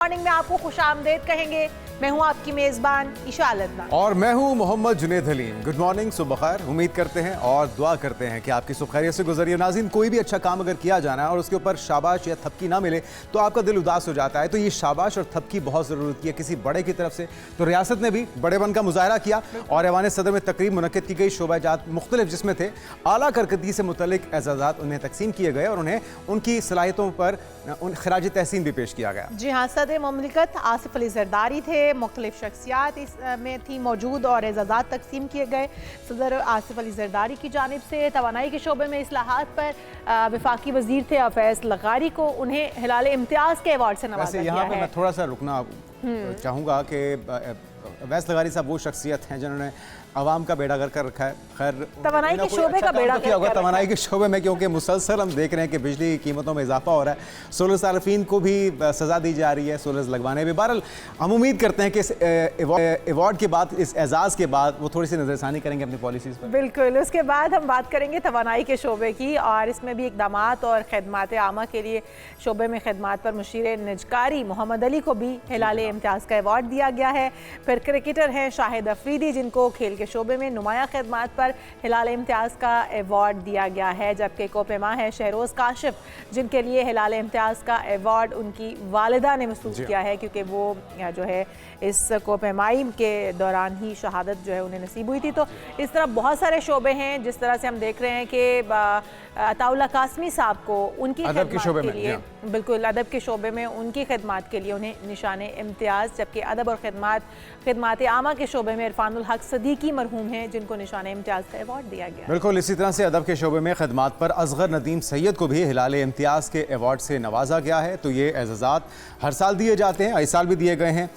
Morning में आपको खुशामदेद कहेंगे। मैं हूं आपकी मेजबान ईशा अदनान और मैं हूं मोहम्मद जुनेद हलीम। गुड मॉर्निंग, सुबह खैर। उम्मीद करते हैं और दुआ करते हैं कि आपकी सुबह खैरियत से गुजरिए। नाज़रीन, कोई भी अच्छा काम अगर किया जाना है और उसके ऊपर शाबाश या थपकी ना मिले तो आपका दिल उदास हो जाता है। तो ये शाबाश और थपकी बहुत ज़रूरत है किसी बड़े की तरफ से। तो रियासत ने भी बड़ेपन का मुजाहरा किया और ऐवान सदर में तकरीब मुनक्किद की गई। शोबाजात मुख्तलिफ जिसमें थे आला कारकर्दगी से मुतल्लिक एजाज़ात उन्हें तकसीम किए गए और उन्हें उनकी सलाहियतों पर खराज तहसीन भी पेश किया गया। जी हाँ, सदर मुमलिकत आसिफ अली जरदारी थे। मुख्तलिफ शख्सियात इसमें थी मौजूद और एजाज़ात तकसीम किए गए। सदर आसिफ अली जरदारी की जानिब से तवानाई के शोबे में इस्लाहात पर वफाकी वजीर थे अफैज़ लगारी को उन्हें हिलाल इम्तियाज़ के अवार्ड से नवाजा गया है। यहाँ पे मैं थोड़ा सा रुकना चाहूँगा कि अवैस लगारी साहब वो शख्सियत हैं जिन्होंने अवाम का बेड़ा कर रखा है। खैर, तवानाई के शोबे का बेड़ा किया होगा तवानाई के शोबे में, क्योंकि मुसलसल हम देख रहे हैं कि बिजली की कीमतों में इजाफा हो रहा है। सोलर सार्फिन को भी सज़ा दी जा रही है सोलर्स लगवाने में। बहरहाल हम उम्मीद करते हैं कि इस अवार्ड के बाद, इस एजाज़ के बाद वो थोड़ी सी नज़रसानी करेंगे अपनी पॉलिसीज़ पर। बिल्कुल, उसके बाद हम बात करेंगे तवानाई के शोबे की और इसमें भी इक़दामात और खदमात आमा के लिए शोबे में खदमात पर मुशीर निजकारी मोहम्मद अली को भी हिलाल इम्तियाज़ का अवार्ड दिया गया है। फिर क्रिकेटर हैं शाहिद अफरीदी जिनको खेल के शोबे में नुमाया खदमात पर हिलाल इम्तियाज़ का अवार्ड दिया गया है। जबकि कोपेमा है शहरोज़ काशिफ जिनके लिए हिलाल इम्तियाज़ का अवार्ड उनकी वालिदा ने महसूस किया है, क्योंकि वो जो है इस कोपेमाई के दौरान ही शहादत जो है उन्हें नसीब हुई थी। तो इस तरह बहुत सारे शोबे हैं। जिस तरह से हम देख रहे हैं कि अताउल्ला कासमी साहब को उनकी खदमात के लिए, बिल्कुल अदब के शोबे में उनकी खदमात के लिए उन्हें निशान इम्तियाज़, जबकि अदब और खदमात आमा के शोबे में इरफानुल हक सदीकी मरहूम हैं जिनको निशान इम्तियाज़ का अवार्ड दिया गया। बिल्कुल इसी तरह से अदब के शोबे में खदमात पर असगर नदीम सैयद को भी हिलाल इम्तियाज़ के अवार्ड से नवाजा गया है। तो ये एजाज़ात हर साल दिए जाते हैं, इस साल भी दिए गए हैं।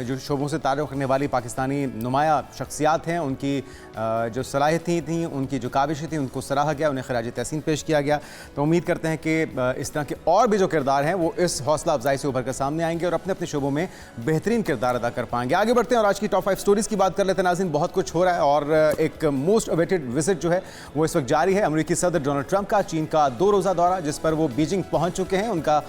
जो शोबों से ताल्लुक़ रखने वाली पाकिस्तानी नुमाया शख्सियात हैं, उनकी जो सलाहियतें थी, उनकी जो काविशें थी, उनको सराहा गया, उन्हें खराज तहसीन पेश किया गया। तो उम्मीद करते हैं कि इस तरह के और भी जो किरदार हैं वो इस हौसला अफजाई से उभर कर सामने आएंगे और अपने अपने शोबों में बेहतरीन किरदार अदा कर पाएंगे। आगे बढ़ते हैं और आज की टॉप 5 स्टोरीज़ की बात कर लेते हैं। नाज़रीन, बहुत कुछ हो रहा है और एक मोस्ट अवेटेड विजिट जो है वो इस वक्त जारी है। अमेरिकी सदर डोनाल्ड ट्रंप का चीन का 2 रोज़ा दौरा, जिस पर वो बीजिंग पहुंच चुके हैं। उनका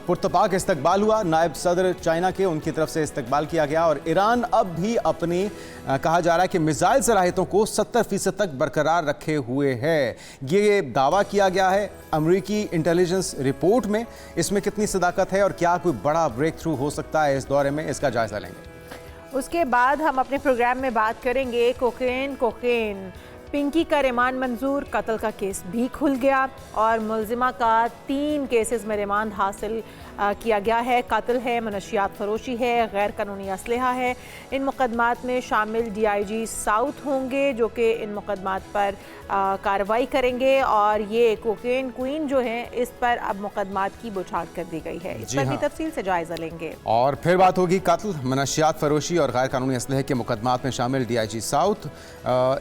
पुरतपाक इस्तकबाल हुआ। नायब सदर चाइना के उनकी तरफ से इस्तकबाल किया गया और ईरान अब भी अपनी कहा जा रहा है कि मिसाइल सलाहियतों को 70% तक बरकरार रखे हुए है। ये दावा किया गया है अमेरिकी इंटेलिजेंस रिपोर्ट में। इसमें कितनी सदाकत है और क्या कोई बड़ा ब्रेक थ्रू हो सकता है इस दौरे में, इसका जायजा लेंगे। उसके बाद हम अपने प्रोग्राम में बात करेंगे कोकेन पिंकी का रिमांड मंजूर, कत्ल का केस भी खुल गया और मुलजिमा का 3 केसेस में रिमांड हासिल किया गया है। कत्ल है, मनशियात फरोशी है, गैर कानूनी असलहा है। इन मुकदमात में शामिल DIG साउथ होंगे जो कि इन मुकदमात पर कार्रवाई करेंगे और ये कोकेन क्वीन जो है इस पर अब मुकदमात की बुछाड़ कर दी गई है। इस पर भी तफसील से जायजा लेंगे। और फिर बात होगी कत्ल, मनशियात फरोशी और गैर कानूनी असलहे के मुकदमात में शामिल DIG साउथ।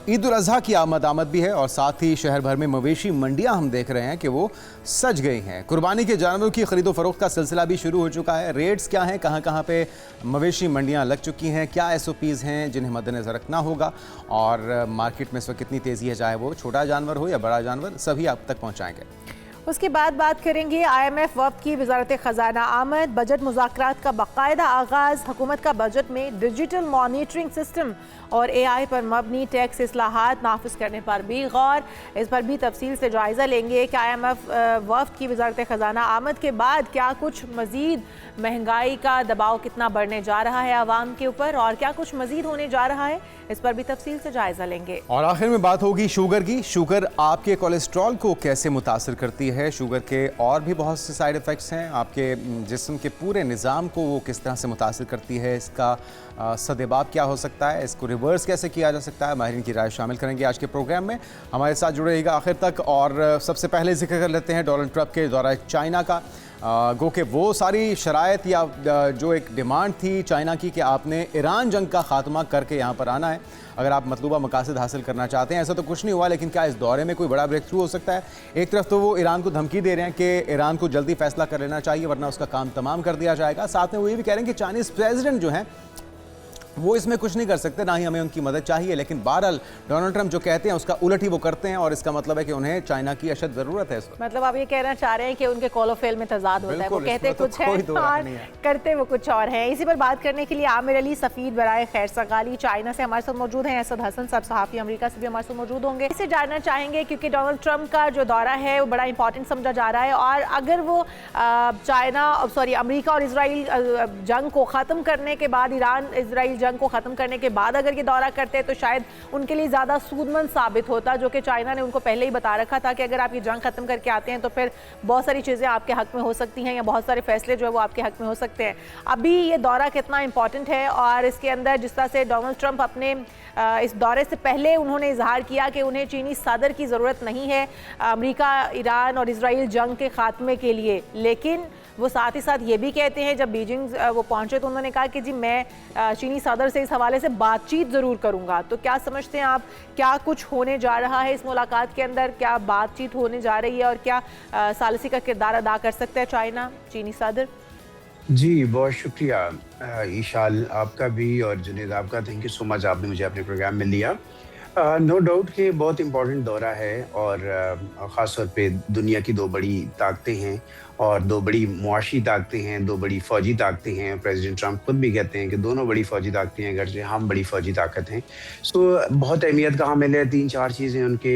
ईद उल अजहा की आमद भी है और साथ ही शहर भर में मवेशी मंडियां हम देख रहे हैं कि वो सज गई हैं। कुर्बानी के जानवरों की खरीदो फरोख्त का सिलसिला भी शुरू हो चुका है। रेट्स क्या हैं, कहां कहां पे मवेशी मंडियां लग चुकी हैं, क्या SOPs हैं जिन्हें मद्देनजर रखना होगा और मार्केट में इस वक्त कितनी तेजी है, चाहे वो छोटा जानवर हो या बड़ा जानवर, सभी आप तक पहुंचाएंगे। उसके बाद बात करेंगे IMF वफ़द की वज़ारत ख़ज़ाना आमद, बजट मुज़ाकरात का बाकायदा आगाज़, हुकूमत का बजट में डिजिटल मॉनिटरिंग सिस्टम और AI पर मबनी टैक्स इस्लाहात नाफिज करने पर भी गौर। इस पर भी तफसील से जायज़ा लेंगे कि IMF वफ़द की वज़ारत ख़ज़ाना आमद के बाद क्या कुछ मज़ीद महंगाई का दबाव कितना बढ़ने जा रहा है आवाम के ऊपर और क्या कुछ मज़ीद होने जा रहा है, इस पर भी तफसील से जायज़ा लेंगे। और आखिर में बात होगी शुगर की। शुगर आपके कोलेस्ट्रॉल को कैसे मुतासर करती है, शुगर के और भी बहुत से साइड इफ़ेक्ट्स हैं, आपके जिस्म के पूरे निज़ाम को वो किस तरह से मुतासर करती है, इसका सदेबाब क्या हो सकता है, इसको रिवर्स कैसे किया जा सकता है, माहिरीन की राय शामिल करेंगे आज के प्रोग्राम में। हमारे साथ जुड़े रहिएगा आखिर तक। और सबसे पहले जिक्र कर लेते हैं डोनाल्ड ट्रंप के दौरा चाइना का। गो के वो सारी शराइत या जो एक डिमांड थी चाइना की कि आपने ईरान जंग का ख़ात्मा करके यहाँ पर आना है अगर आप मतलूबा मकासद हासिल करना चाहते हैं। ऐसा तो कुछ नहीं हुआ, लेकिन क्या इस दौरे में कोई बड़ा ब्रेक थ्रू हो सकता है? एक तरफ तो वो ईरान को धमकी दे रहे हैं कि ईरान को जल्दी फैसला कर लेना चाहिए वरना उसका काम तमाम कर दिया जाएगा। साथ में वो ये भी कह रहे हैं कि चाइनीज़ प्रेसिडेंट जो हैं वो इसमें कुछ नहीं कर सकते, ना ही हमें उनकी मदद चाहिए। लेकिन बहरहाल डोनाल्ड ट्रंप जो कहते हैं उसका उलट ही वो करते हैं, और इसका मतलब है कि उन्हें चाइना की अशद ज़रूरत है। मतलब आप ये कहना चाह रहे हैं कि उनके कॉल ऑफ फेल में तजाद होता है, वो कहते कुछ है और करते वो कुछ और है। इसी पर बात करने के लिए आमिर अली सफ़ीद बराए खैर सगाली चाइना से हमारे साथ मौजूद हैं। असद हसन साहब सहाफ़ी अमेरिका से भी हमारे साथ मौजूद होंगे। इसे जानना चाहेंगे क्योंकि डोनाल्ड ट्रंप का जो दौरा है वो बड़ा इंपॉर्टेंट समझा जा रहा है, और अगर वो अमेरिका और इसराइल जंग को ख़त्म करने के बाद, ईरान इसराइल जंग को ख़त्म करने के बाद अगर ये दौरा करते हैं तो शायद उनके लिए ज़्यादा सूदमंद साबित होता, जो कि चाइना ने उनको पहले ही बता रखा था कि अगर आप ये जंग ख़त्म करके आते हैं तो फिर बहुत सारी चीज़ें आपके हक़ में हो सकती हैं, या बहुत सारे फैसले जो है वो आपके हक़ में हो सकते हैं। अभी ये दौरा कितना इंपॉर्टेंट है, और इसके अंदर जिस तरह से डोनाल्ड ट्रंप अपने इस दौरे से पहले उन्होंने इजहार किया कि उन्हें चीनी सदर की ज़रूरत नहीं है अमेरिका, ईरान और इसराइल जंग के ख़ात्मे के लिए, लेकिन वो साथ ही साथ ये भी कहते हैं, जब बीजिंग वो पहुंचे तो उन्होंने कहा कि जी मैं चीनी सदर से इस हवाले से बातचीत ज़रूर करूंगा। तो क्या समझते हैं आप, क्या कुछ होने जा रहा है इस मुलाकात के अंदर, क्या बातचीत होने जा रही है, और क्या सालिसी का किरदार अदा कर सकता है चाइना, चीनी सदर? जी, बहुत शुक्रिया ईशाल आपका भी, और जुनेद आपका, थैंक यू सो मच, आपने मुझे अपने प्रोग्राम में लिया। नो डाउट कि बहुत इम्पोर्टेंट दौरा है, और ख़ास तौर पे दुनिया की दो बड़ी ताकतें हैं, और दो बड़ी मुआशी ताकतें हैं, दो बड़ी फ़ौजी ताकतें हैं। प्रेसिडेंट ट्रंप खुद भी कहते हैं कि दोनों बड़ी फ़ौजी ताकतें हैं, अगरचे हम बड़ी फ़ौजी ताकत हैं। सो बहुत अहमियत का हामिल है। 3-4 चीज़ें उनके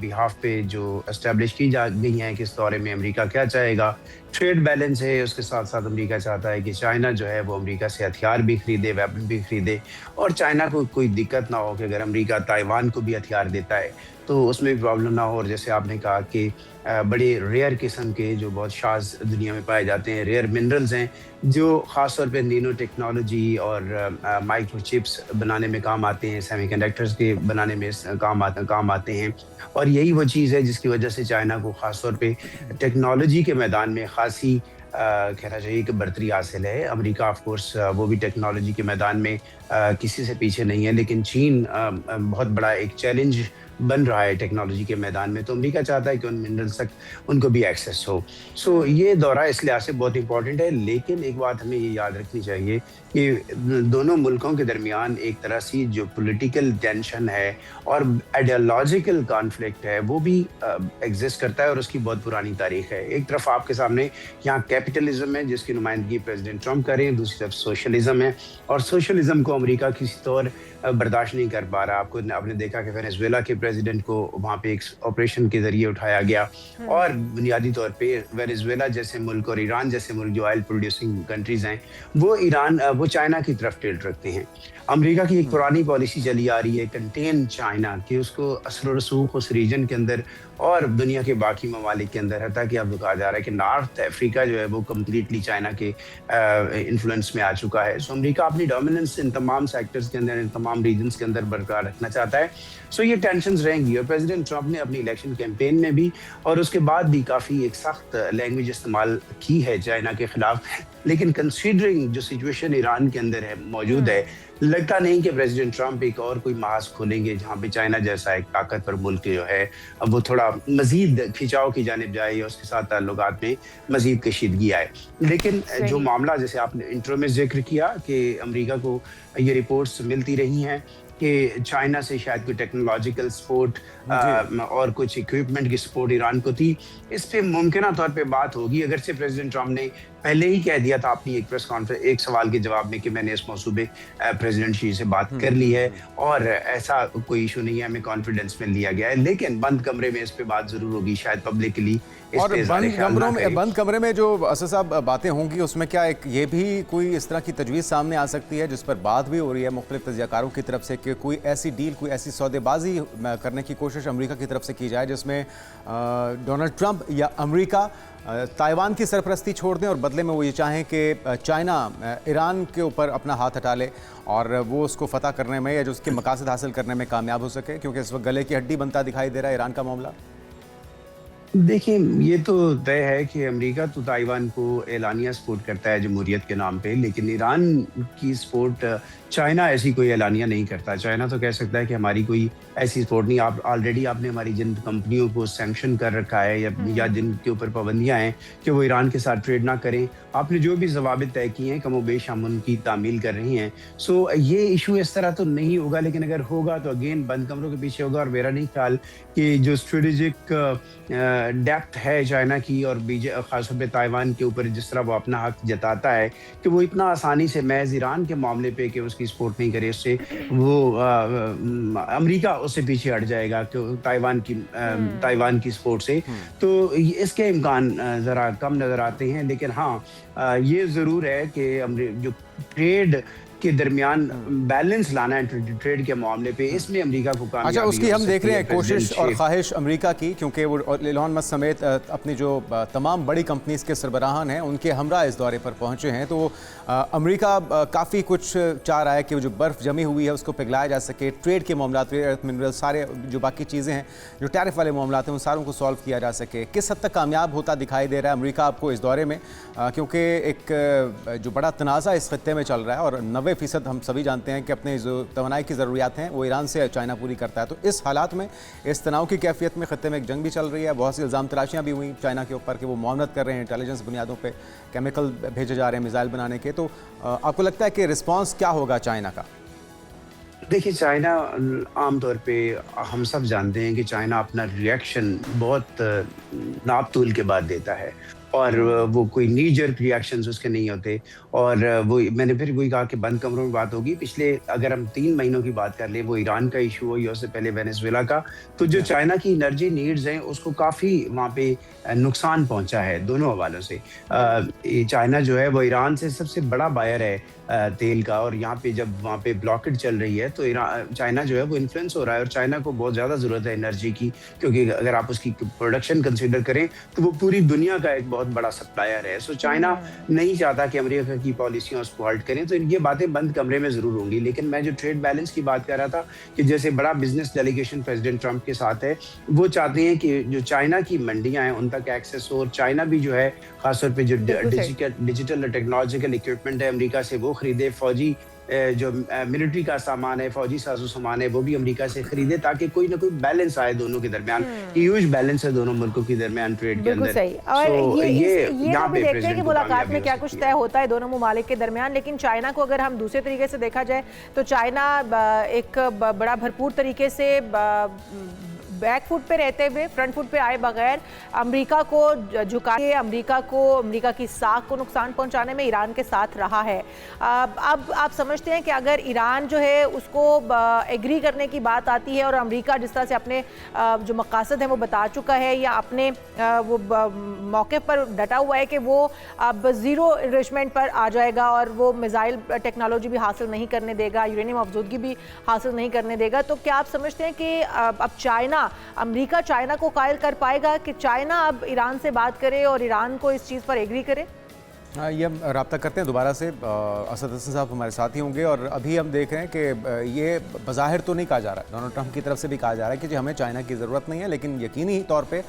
बिहाफ़ पे जो एस्टेब्लिश की जा गई हैं कि इस दौरे में अमेरिका क्या चाहेगा। ट्रेड बैलेंस है, उसके साथ साथ अमेरिका चाहता है कि चाइना जो है वो अमेरिका से हथियार भी खरीदे, वेपन भी खरीदे, और चाइना को कोई दिक्कत ना हो कि अगर अमेरिका ताइवान को भी हथियार देता है तो उसमें भी प्रॉब्लम ना हो। और जैसे आपने कहा कि बड़े रेयर किस्म के जो बहुत शाज़ दुनिया में पाए जाते हैं रेयर मिनरल्स हैं, जो ख़ास तौर पे नैनो टेक्नोलॉजी और माइक्रोचिप्स बनाने में काम आते हैं, सेमीकंडक्टर्स के बनाने में काम आते हैं। और यही वो चीज़ है जिसकी वजह से चाइना को ख़ास तौर पे टेक्नोलॉजी के मैदान में ख़ासी कहना चाहिए कि बढ़तरी हासिल है। अमेरिका ऑफ कोर्स वो भी टेक्नोलॉजी के मैदान में किसी से पीछे नहीं है, लेकिन चीन बहुत बड़ा एक चैलेंज बन रहा है टेक्नोलॉजी के मैदान में। तो अमेरिका चाहता है कि उन मिनरल्स तक उनको भी एक्सेस हो। सो ये दौरा इस लिहाज से बहुत इंपॉर्टेंट है। लेकिन एक बात हमें ये याद रखनी चाहिए कि दोनों मुल्कों के दरमियान एक तरह से जो पॉलिटिकल टेंशन है और आइडियोलॉजिकल कॉन्फ्लिक्ट है वो भी एग्जिस्ट करता है, और उसकी बहुत पुरानी तारीख है। एक तरफ आपके सामने यहाँ कैपिटलिज्म है जिसकी नुमाइंदगी प्रेसिडेंट ट्रंप कर रहे हैं, दूसरी तरफ सोशलिज्म है, और सोशलिज्म को अमेरिका किसी तौर बर्दाश्त नहीं कर पा रहा। आपने देखा कि वेनेजुएला के प्रेसिडेंट को वहाँ पे एक ऑपरेशन के जरिए उठाया गया, और बुनियादी तौर पे वेनेजुएला जैसे मुल्क और ईरान जैसे मुल्क जो ऑयल प्रोड्यूसिंग कंट्रीज हैं वो चाइना की तरफ टिल्ट रखते हैं। अमेरिका की एक पुरानी पॉलिसी चली आ रही है कंटेन चाइना, कि उसको असर और रसूख उस रीजन के अंदर और दुनिया के बाकी ममालिक के अंदर है, ताकि अब कहा जा रहा है कि नॉर्थ अफ्रीका जो है वो कम्प्लीटली चाइना के इन्फ्लुएंस में आ चुका है। सो अमेरिका अपनी डोमिनेंस इन तमाम सेक्टर्स के अंदर, इन तमाम रीजन्स के अंदर बरकरार रखना चाहता है। सो ये टेंशंस रहेंगी, और प्रेसिडेंट ट्रंप ने अपनी इलेक्शन कैंपेन में भी और उसके बाद भी काफ़ी एक सख्त लैंग्वेज इस्तेमाल की है चाइना के खिलाफ। लेकिन कंसीडरिंग जो सिचुएशन ईरान के अंदर है मौजूद है, लगता नहीं कि प्रेसिडेंट ट्रंप एक और कोई महाज खोलेंगे जहां पे चाइना जैसा एक ताकतवर मुल्क जो है अब वो थोड़ा मजीद खिंचाव की जानिब जाए या उसके साथ ताल्लुकात में मजीद कशीदगी आए। लेकिन जो मामला जैसे आपने इंट्रो में जिक्र किया कि अमेरिका को ये रिपोर्ट्स मिलती रही हैं कि चाइना से शायद कोई टेक्नोलॉजिकल सपोर्ट और कुछ इक्विपमेंट की सपोर्ट ईरान को थी, इस पे मुमकिन तौर पे बात होगी। अगर से प्रेसिडेंट ट्रंप ने पहले ही कह दिया था अपनी एक प्रेस कॉन्फ्रेंस एक सवाल के जवाब में कि मैंने इस मौसू पे प्रेसिडेंट शी से बात कर ली है और ऐसा कोई इशू नहीं है, हमें कॉन्फिडेंस में लिया गया है। लेकिन बंद कमरे में इस पे बात जरूर होगी, शायद पब्लिकली। और बंद कमरे में जो असद साहब बातें होंगी उसमें क्या एक ये भी कोई इस तरह की तजवीज़ सामने आ सकती है जिस पर बात भी हो रही है मुख्तलिफ तजज़ियाकारों की तरफ से कि कोई ऐसी डील, कोई ऐसी सौदेबाजी करने की कोशिश अमेरिका की तरफ से की जाए जिसमें डोनाल्ड ट्रंप या अमेरिका ताइवान की सरपरस्ती छोड़ दें और बदले में वो ये चाहें कि चाइना ईरान के ऊपर अपना हाथ हटा ले और वो उसको फतह करने में या जो उसके मकासद हासिल करने में कामयाब हो सके, क्योंकि इस वक्त गले की हड्डी बनता दिखाई दे रहा है ईरान का मामला। देखिए, ये तो तय है कि अमेरिका तो ताइवान को एलानिया सपोर्ट करता है जमहूरियत के नाम पे, लेकिन ईरान की सपोर्ट चाइना ऐसी कोई एलानिया नहीं करता। चाइना तो कह सकता है कि हमारी कोई ऐसी सपोर्ट नहीं, आप ऑलरेडी आपने हमारी जिन कंपनियों को सैंक्शन कर रखा है या जिनके ऊपर पाबंदियाँ हैं कि वो ईरान के साथ ट्रेड ना करें, आपने जो भी ज़वाबित तय किए हैं कमोबेश हम उनकी तामील कर रही हैं। सो ये इशू इस तरह तो नहीं होगा, लेकिन अगर होगा तो अगेन बंद कमरों के पीछे होगा। और मेरा नहीं ख्याल कि जो स्ट्रेटेजिक डेप्थ है चाइना की और खासतौर पे ताइवान के ऊपर जिस तरह वो अपना हक जताता है कि वो इतना आसानी से महज ईरान के मामले पे कि उसकी सपोर्ट नहीं करे, उससे वो अमेरिका उससे पीछे हट जाएगा कि ताइवान की सपोर्ट से। तो इसके इम्कान ज़रा कम नज़र आते हैं। लेकिन हाँ, ये ज़रूर है कि जो ट्रेड के दरमियान बैलेंस लाना है ट्रेड के मामले पे, इसमें अमेरिका को कामयाबी अच्छा, उसकी हो हम देख सकती रहे है हैं कोशिश प्रेसिडेंट और शेख। ख्वाहिश अमेरिका की, क्योंकि वो एलन मस्क समेत अपनी जो तमाम बड़ी कंपनीज के सरबराहान हैं उनके हमरा इस दौरे पर पहुंचे हैं। तो अमेरिका काफ़ी कुछ चाह रहा है कि वो जो बर्फ़ जमी हुई है उसको पिघलाया जा सके, ट्रेड के मामला, अर्थ मिनरल, सारे जो बाकी चीज़ें हैं, जो टैरिफ वाले मामला हैं, उन सारों को सॉल्व किया जा सके। किस हद तक कामयाब होता दिखाई दे रहा है अमेरिका आपको इस दौरे में, क्योंकि एक जो बड़ा तनाज़ा इस खत्ते में चल रहा है और 90% हम सभी जानते हैं कि अपने जो तवानाई की ज़रूरियात हैं वो ईरान से चाइना पूरी करता है। तो इस हालात में, इस तनाव की कैफियत में खत्ते में एक जंग भी चल रही है, बहुत सी इल्ज़ाम तराशियाँ भी हुई चाइना के ऊपर कि वो मुआवनत कर रहे हैं, इंटेलिजेंस बुनियादों पर केमिकल भेजे जा रहे हैं मिसाइल बनाने के। तो आपको लगता है कि रिस्पॉन्स क्या होगा चाइना का? देखिए, चाइना आमतौर पे हम सब जानते हैं कि चाइना अपना रिएक्शन बहुत नाप तोल के बाद देता है और वो कोई नी जर्क रिएक्शंस उसके नहीं होते। और वो मैंने फिर वही कहा कि बंद कमरों में बात होगी। पिछले अगर हम 3 महीनों की बात कर लें, वो ईरान का इशू हो या उससे पहले वेनेजुएला का, तो जो चाइना की एनर्जी नीड्स हैं उसको काफ़ी वहाँ पे नुकसान पहुँचा है दोनों हवालों से। चाइना जो है वो ईरान से सबसे बड़ा बायर है तेल का, और यहाँ पे जब वहाँ पे ब्लॉकेट चल रही है तो चाइना जो है वो इन्फ्लुएंस हो रहा है। और चाइना को बहुत ज़्यादा ज़रूरत है एनर्जी की, क्योंकि अगर आप उसकी प्रोडक्शन कंसिडर करें तो वो पूरी दुनिया का एक बहुत बड़ा सप्लायर है। सो चाइना नहीं चाहता कि अमेरिका की पॉलिसियाँ उसको हर्ट करें, तो ये बातें बंद कमरे में ज़रूर होंगी। लेकिन मैं जो ट्रेड बैलेंस की बात कर रहा था कि जैसे बड़ा बिजनेस डेलीगेशन प्रेसिडेंट ट्रंप के साथ है, वो चाहते हैं कि जो चाइना की मंडियाँ हैं उन तक एक्सेस हो, और चाइना भी जो है खासतौर पे जो डिजिटल टेक्नोलॉजिकल इक्विपमेंट है अमेरिका से वो खरीदे, फौजी जो मिलिट्री का सामान है, फौजी साजो सामान है, वो भी अमेरिका से खरीदे, ताकि कोई ना कोई बैलेंस आए दोनों के दरमियान। ह्यूज बैलेंस है दोनों मुल्कों के दरमियान ट्रेड के अंदर। सही। और ये यहाँ भी पे देखते हैं कि मुलाकात में क्या कुछ तय है। होता है दोनों ममालिक के दरमियान। लेकिन चाइना को अगर हम दूसरे तरीके से देखा जाए तो चाइना एक बड़ा भरपूर तरीके से बैक फुट पे रहते हुए फ्रंट फुट पे आए बगैर अमेरिका को झुका के अमेरिका की साख को नुकसान पहुंचाने में ईरान के साथ रहा है। अब आप समझते हैं कि अगर ईरान जो है उसको एग्री करने की बात आती है और अमेरिका जिस तरह से अपने जो मकासद हैं वो बता चुका है या अपने वो मौके पर डटा हुआ है कि वो अब ज़ीरो इन्वेस्टमेंट पर आ जाएगा और वो मिसाइल टेक्नोलॉजी भी हासिल नहीं करने देगा, यूरेनियम अफजूदगी भी हासिल नहीं करने देगा, तो क्या आप समझते हैं कि अब अमेरिका चाइना को कायल कर पाएगा कि चाइना अब ईरान से बात करे और ईरान को इस चीज़ पर एग्री करे? ये हम रब्ता करते हैं दोबारा से। असद हसन साहब हमारे साथ ही होंगे। और अभी हम देख रहे हैं कि ये बज़ाहिर तो नहीं कहा जा रहा है, डोनाल्ड ट्रंप की तरफ से भी कहा जा रहा है कि जी हमें चाइना की ज़रूरत नहीं है, लेकिन यकीनी तौर पे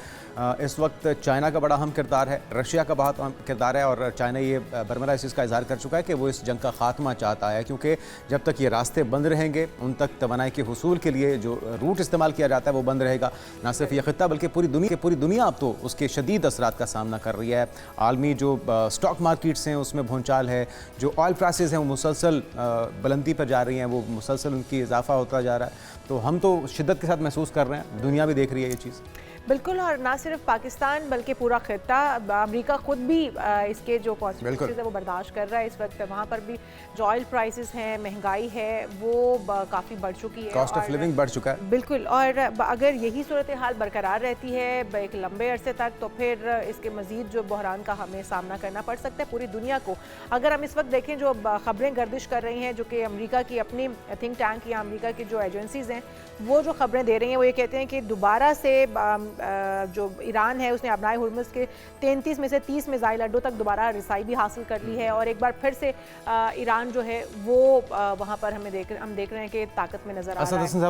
इस वक्त चाइना का बड़ा अहम किरदार है, रशिया का बहुत अहम किरदार है। और चाइना ये बरमरा इस चीज़ का इजहार कर चुका है कि वो इस जंग का खात्मा चाहता है, क्योंकि जब तक ये रास्ते बंद रहेंगे उन तक तवानाई के हुसूल के लिए जो रूट इस्तेमाल किया जाता है वो बंद रहेगा। ना सिर्फ ये खित्ता बल्कि पूरी दुनिया अब तो उसके शदीद असरात का सामना कर रही है। आलमी जो स्टॉक मार्केट्स हैं उसमें भूंचाल है, जो ऑयल प्राइसेस हैं वो मुसलसल बुलंदी पर जा रही हैं, वो मुसलसल उनकी इजाफा होता जा रहा है। तो हम तो शिद्दत के साथ महसूस कर रहे हैं, दुनिया भी देख रही है ये चीज़। बिल्कुल। और ना सिर्फ पाकिस्तान बल्कि पूरा खित्ता, अमेरिका खुद भी इसके जो कॉन्सिक्वेंसेस है वो बर्दाश्त कर रहा है इस वक्त। वहाँ पर भी जो ऑयल प्राइसेस हैं, महंगाई है, वो काफ़ी बढ़ चुकी है, कॉस्ट ऑफ लिविंग बढ़ चुका है। बिल्कुल। और अगर यही सूरत हाल बरकरार रहती है एक लंबे अरसे तक, तो फिर इसके मज़ीद जो बहरान का हमें सामना करना पड़ सकता है पूरी दुनिया को। अगर हम इस वक्त देखें जो ख़बरें गर्दिश कर रही हैं, जो कि अमेरिका की अपनी थिंक टैंक या अमेरिका की जो एजेंसीज़ हैं वो जो ख़बरें दे रही हैं, वो ये कहते हैं कि दोबारा से जो ईरान है उसने अपनाए हुर्मुज़ के 33 में से 30 मिसाइल अड्डों तक दोबारा रिसाई भी हासिल कर ली है और एक बार फिर से ईरान जो है वो वहाँ पर हम देख रहे हैं कि ताकत में नजर आ रहा है। असद हसन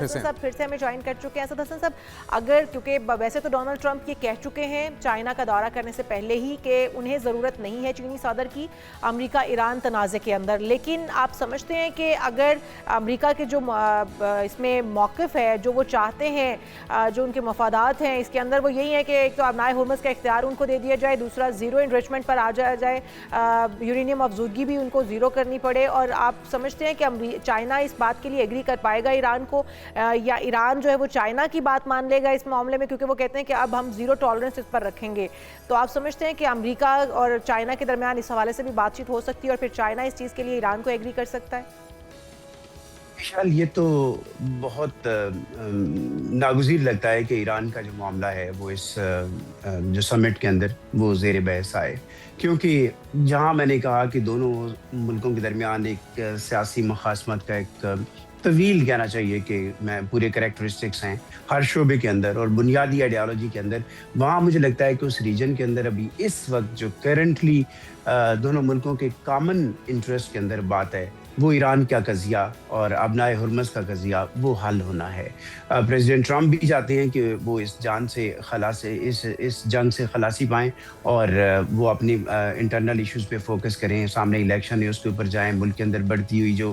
साहब फिर से हमें ज्वाइन कर चुके हैं। असद हसन साहब, अगर क्योंकि वैसे तो डोनाल्ड ट्रंप ये कह चुके हैं चाइना का दौरा करने से पहले ही कि उन्हें ज़रूरत नहीं है चीनी सदर की अमेरिका ईरान तनाज़े के अंदर, लेकिन आप समझते हैं कि अगर अमेरिका के जो इसमें मौक़िफ़ है, जो वो चाहते हैं, जो उनके मफादात हैं इसके अंदर, वो यही है कि एक तो अपनाए हुर्मुज़ का इख्तियार उनको दे दिया जाए, दूसरा ज़ीरो इनरिचमेंट पर आ जाए, यूरेनियम अफजूदगी भी उनको ज़ीरो करनी पड़े, और आप समझते हैं कि चाइना इस बात के लिए एग्री कर पाएगा ईरान को, या ईरान जो है वो चाइना की बात मान लेगा इस मामले में, क्योंकि वो कहते हैं कि अब हम ज़ीरो टॉलरेंस इस पर रखेंगे। तो आप समझते हैं कि अमेरिका और चाइना के दरमियान इस हवाले से भी बातचीत हो सकती है और फिर चाइना इस चीज़ के लिए ईरान को एग्री कर सकता है? विशाल, ये तो बहुत नागुज़ीर लगता है कि ईरान का जो मामला है वो इस जो समिट के अंदर वो ज़ेर बहस आए, क्योंकि जहां मैंने कहा कि दोनों मुल्कों के दरमियान एक सियासी मुखासमत का एक तवील कहना चाहिए कि मैं पूरे करैक्टरिस्टिक्स हैं हर शोबे के अंदर और बुनियादी आइडियालॉजी के अंदर, वहाँ मुझे लगता है कि उस रीजन के अंदर अभी इस वक्त जो करंटली दोनों मुल्कों के कॉमन इंटरेस्ट के अंदर बात है वो ईरान का कज़िया और अबनाए हुर्मुज़ का कज़िया वो हल होना है। प्रेसिडेंट ट्रंप भी चाहते हैं कि वो इस जंग से खलासी पाएँ और वो अपनी इंटरनल इश्यूज़ पे फोकस करें। सामने इलेक्शन है, उसके ऊपर जाएं। मुल्क के अंदर बढ़ती हुई जो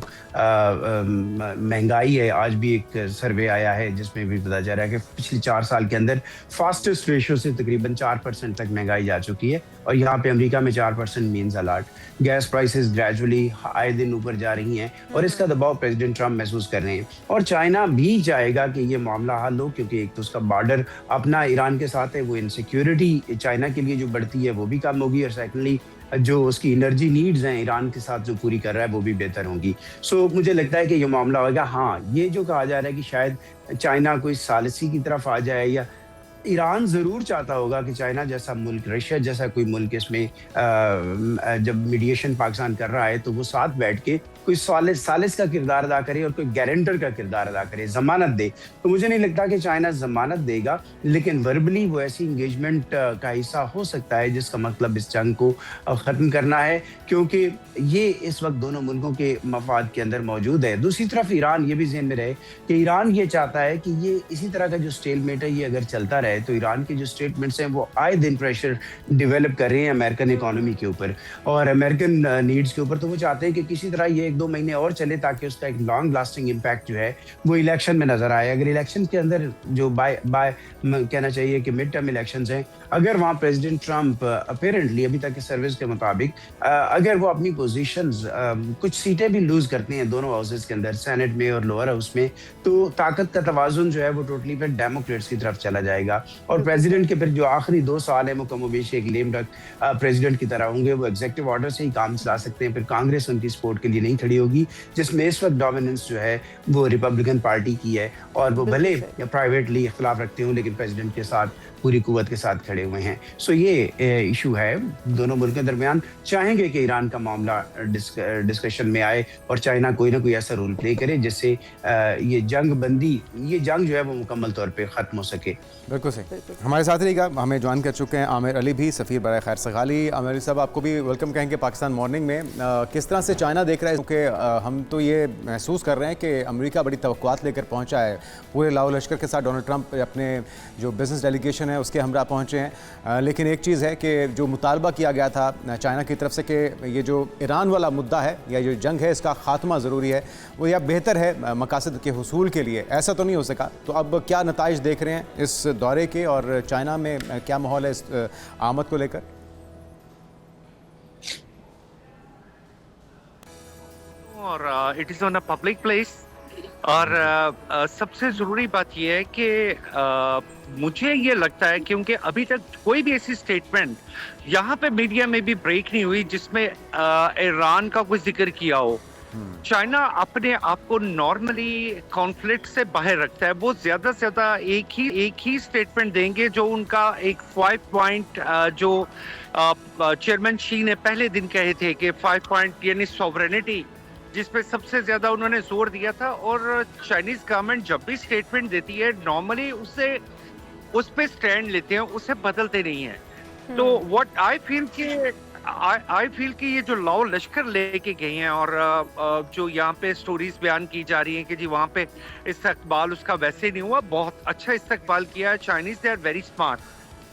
महंगाई है, आज भी एक सर्वे आया है जिसमें भी बताया जा रहा है कि पिछले 4 साल के अंदर फास्टेस्ट रेशो से तकरीबन 4% तक महंगाई जा चुकी है और यहाँ पे अमेरिका में 4% means alert. Gas prices gradually आए दिन ऊपर जा रही हैं और इसका दबाव प्रेसिडेंट ट्रंप महसूस कर रहे हैं और चाइना भी चाहेगा कि ये मामला हल हो, क्योंकि एक तो उसका बॉर्डर अपना ईरान के साथ है, वो इनसिक्योरिटी चाइना के लिए जो बढ़ती है वो भी कम होगी और सेकेंडली जो उसकी एनर्जी नीड्स हैं ईरान के साथ जो पूरी कर रहा है वो भी बेहतर होंगी। सो मुझे लगता है कि ये मामला होगा। हाँ, ये जो कहा जा रहा है कि शायद चाइना कोई सालिसी की तरफ आ जाए, या ईरान ज़रूर चाहता होगा कि चाइना जैसा मुल्क, रशिया जैसा कोई मुल्क इसमें जब मीडिएशन पाकिस्तान कर रहा है तो वो साथ बैठ के कोई सालिस का किरदार अदा करे और कोई गारंटर का किरदार अदा करे, ज़मानत दे। तो मुझे नहीं लगता कि चाइना ज़मानत देगा, लेकिन वर्बली वो ऐसी इंगेजमेंट का हिस्सा हो सकता है जिसका मतलब इस जंग को ख़त्म करना है, क्योंकि ये इस वक्त दोनों मुल्कों के मफाद के अंदर मौजूद है। दूसरी तरफ ईरान ये भी ज़हन में रहे कि ईरान ये चाहता है कि ये इसी तरह का जो स्टेलमेट है ये अगर चलता रहे तो ईरान के जो स्टेटमेंट्स हैं वो आए दिन प्रेशर डेवलप कर रहे हैं अमेरिकन इकोनॉमी के ऊपर और अमेरिकन नीड्स के ऊपर। तो वो चाहते हैं कि किसी तरह ये 1-2 महीने और चले ताकि उसका एक लॉन्ग लास्टिंग इम्पैक्ट जो है वो इलेक्शन में नजर आए। अगर इलेक्शन के अंदर जो बाय कहना चाहिए कि मिड टर्म इलेक्शंस हैं, अगर वहाँ प्रेसिडेंट ट्रंप अपेरेंटली अभी तक के सर्विस के मुताबिक अगर वो अपनी पोजीशंस कुछ सीटें भी लूज करते हैं दोनों हाउसेस के अंदर, सेनेट में और लोअर हाउस में, तो ताकत का तवाजुन जो है वो टोटली फिर डेमोक्रेट्स की तरफ चला जाएगा और प्रेसिडेंट के फिर जो आखिरी 2 साल है वो कमोबेशी एक लेम डक प्रेसिडेंट की तरह होंगे। वो एग्जीक्यूटिव ऑर्डर से ही काम चला सकते हैं, फिर कांग्रेस उनकी सपोर्ट के लिए नहीं खड़ी होगी, जिसमें इस वक्त डोमिनेंस जो है वो रिपब्लिकन पार्टी की है और वो भले या प्राइवेटली इख्तिलाफ रखते हों लेकिन प्रेसिडेंट के साथ पूरी कुव्वत के साथ खड़े हुए हैं। सो ये इशू है दोनों मुल्कों के दरमियान। चाहेंगे कि ईरान का मामला डिस्कशन में आए और चाइना कोई ना कोई ऐसा रोल प्ले करे जिससे ये जंग जो है वो मुकम्मल तौर पे ख़त्म हो सके। बिल्कुल सही। हमारे साथ रहिएगा, हमें ज्वाइन कर चुके हैं आमिर अली भी, सफ़ीर बराए खैर सगाली। आमिर अली साहब, आपको भी वेलकम कहेंगे पाकिस्तान मॉर्निंग में। किस तरह से चाइना देख रहा है, क्योंकि हम तो ये महसूस कर रहे हैं कि अमेरिका बड़ी तवक्कुआत लेकर पहुँचा है, पूरे लाओ लश्कर के साथ डोनाल्ड ट्रंप अपने जो बिज़नेस डेलीगेशन है उसके हमरा पहुँचे हैं, लेकिन एक चीज़ है कि जो मुतालबा किया गया था चाइना की तरफ से कि ये जो ईरान वाला मुद्दा है या जो जंग है इसका ख़ात्मा ज़रूरी है, वो या बेहतर है मकासद के हुसूल के लिए, ऐसा तो नहीं हो सका। तो अब क्या नताइज देख रहे हैं इस दौरे के और चाइना में क्या माहौल है इस आमद को लेकर? और it is on a public place और सबसे ज़रूरी बात यह है कि मुझे ये लगता है क्योंकि अभी तक कोई भी ऐसी स्टेटमेंट यहाँ पे मीडिया में भी ब्रेक नहीं हुई जिसमें ईरान का कोई जिक्र किया हो। चाइना अपने आप को नॉर्मली कॉन्फ्लिक्ट से बाहर रखता है, वो ज्यादा से ज्यादा एक ही स्टेटमेंट देंगे जो उनका एक 5 पॉइंट जो चेयरमैन शी ने पहले दिन कहे थे कि 5 पॉइंट यानी सॉवरेनिटी, जिस पे सबसे ज्यादा उन्होंने जोर दिया था। और चाइनीज गवर्नमेंट जब भी स्टेटमेंट देती है नॉर्मली उससे उस पे स्टैंड लेते हैं, उसे बदलते नहीं हैं। तो व्हाट आई फील कि ये जो लाओ लश्कर लेके गए हैं और जो यहाँ पे स्टोरीज बयान की जा रही हैं कि जी वहाँ पे इस्तकबाल उसका वैसे नहीं हुआ, बहुत अच्छा इस्तकबाल किया है। Chinese they are very smart,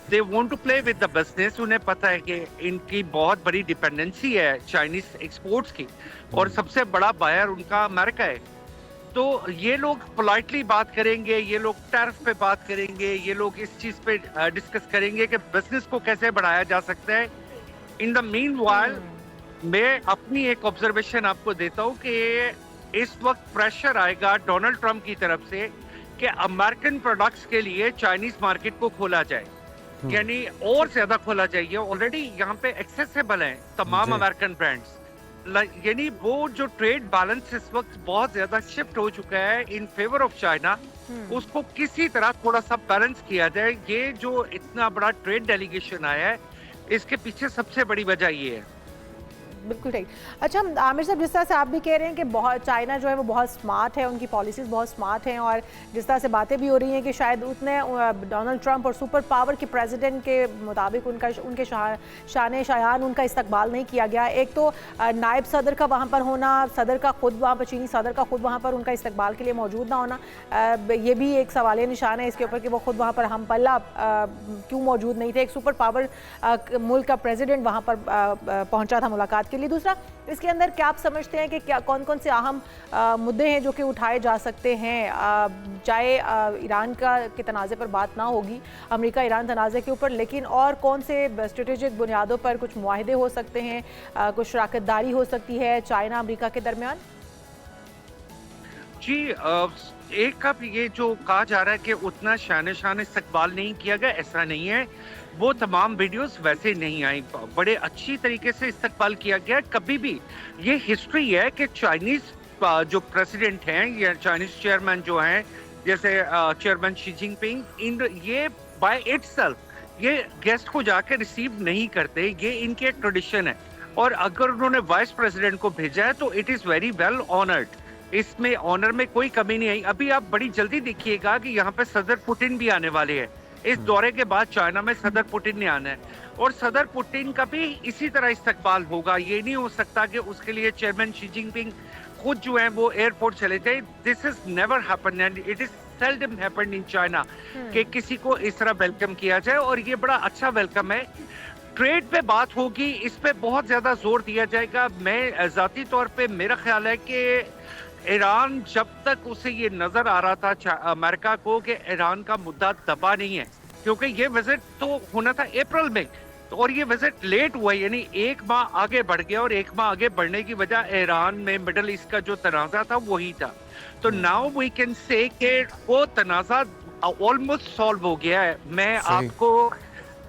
they want to play with the business. उन्हें पता है कि इनकी बहुत बड़ी डिपेंडेंसी है चाइनीज एक्सपोर्ट्स की और सबसे बड़ा बायर उनका अमेरिका है। तो ये लोग पोलाइटली बात करेंगे, ये लोग टैरिफ पे बात करेंगे, ये लोग इस चीज पे डिस्कस करेंगे कि बिजनेस को कैसे बढ़ाया जा सकता है। इन द मीनवाइल मैं अपनी एक ऑब्जर्वेशन आपको देता हूँ कि इस वक्त प्रेशर आएगा डोनाल्ड ट्रंप की तरफ से कि अमेरिकन प्रोडक्ट्स के लिए चाइनीज मार्केट को खोला जाए, यानी और ज्यादा खोला जाए। ऑलरेडी यहाँ पे एक्सेसिबल है तमाम अमेरिकन ब्रांड्स, यानी वो जो ट्रेड बैलेंस इस वक्त बहुत ज्यादा शिफ्ट हो चुका है इन फेवर ऑफ चाइना, उसको किसी तरह थोड़ा सा बैलेंस किया जाए। ये जो इतना बड़ा ट्रेड डेलीगेशन आया है, इसके पीछे सबसे बड़ी वजह ये है। बिल्कुल ठीक। अच्छा आमिर साहब, जिस तरह से आप भी कह रहे हैं कि बहुत चाइना जो है वो बहुत स्मार्ट है, उनकी पॉलिसीज़ बहुत स्मार्ट हैं, और जिस तरह से बातें भी हो रही हैं कि शायद उतने डोनाल्ड ट्रंप और सुपर पावर के प्रेसिडेंट के मुताबिक उनके शान शयान उनका इस्तकबाल नहीं किया गया। एक तो नायब सदर का वहाँ पर होना, सदर का खुद वहाँ पर, चीनी सदर का खुद वहाँ पर उनका इस्तकबाल के लिए मौजूद ना होना, ये भी एक सवालिया निशान है इसके ऊपर कि वो खुद वहाँ पर हम पल्ला क्यों मौजूद नहीं थे। एक सुपर पावर मुल्क का प्रेसिडेंट वहाँ पर पहुँचा था मुलाकात के लिए। दूसरा, इसके अंदर क्या आप समझते हैं कि क्या कौन कौन से अहम मुद्दे हैं जो कि उठाए जा सकते हैं, चाहे ईरान के तनाज़े पर बात ना होगी, अमेरिका ईरान तनाज़े के ऊपर, लेकिन और कौन से स्ट्रेटेजिक बुनियादों पर कुछ मुआहदे हो सकते हैं, कुछ शराकतदारी हो सकती है चाइना अमेरिका के दरमियान? जी एक कब ये जो कहा जा रहा है कि उतना शान इस्तकबाल नहीं किया गया, ऐसा नहीं है। वो तमाम वीडियोस वैसे नहीं आई, बड़े अच्छी तरीके से इस्तकबाल किया गया। कभी भी ये हिस्ट्री है कि चाइनीज जो प्रेसिडेंट हैं या चाइनीज चेयरमैन जो हैं, जैसे चेयरमैन शी जिनपिंग, ये बाय इटसेल्फ ये गेस्ट को जाके रिसीव नहीं करते, ये इनके ट्रेडिशन है। और अगर उन्होंने वाइस प्रेसिडेंट को भेजा है तो it is very well honoured, इसमें ऑनर में कोई कमी नहीं आई। अभी आप बड़ी जल्दी देखिएगा कि यहाँ पे सदर पुतिन भी आने वाले हैं। इस दौरे के बाद चाइना में सदर पुतिन ने आना है और सदर पुतिन का भी इसी तरह इस्तकबाल होगा। ये नहीं हो सकता कि उसके लिए चेयरमैन शी जिनपिंग खुद जो है वो एयरपोर्ट चले जाए। This is never happen and it is seldom happen in China कि किसी को इस तरह वेलकम किया जाए, और ये बड़ा अच्छा वेलकम है। ट्रेड पे बात होगी, इस पे बहुत ज्यादा जोर दिया जाएगा। मैं जाती तौर पे मेरा ख्याल है कि ईरान, जब तक उसे ये नजर आ रहा था अमेरिका को कि ईरान का मुद्दा दबा नहीं है, क्योंकि ये विजिट तो होना था अप्रैल में और ये विजिट लेट हुआ, यानी एक माह आगे बढ़ गया, और एक माह आगे बढ़ने की वजह ईरान में मिडल ईस्ट का जो तनाजा था वही था। तो नाउ वी कैन से कि वो तनाजा ऑलमोस्ट सॉल्व हो गया है। मैं आपको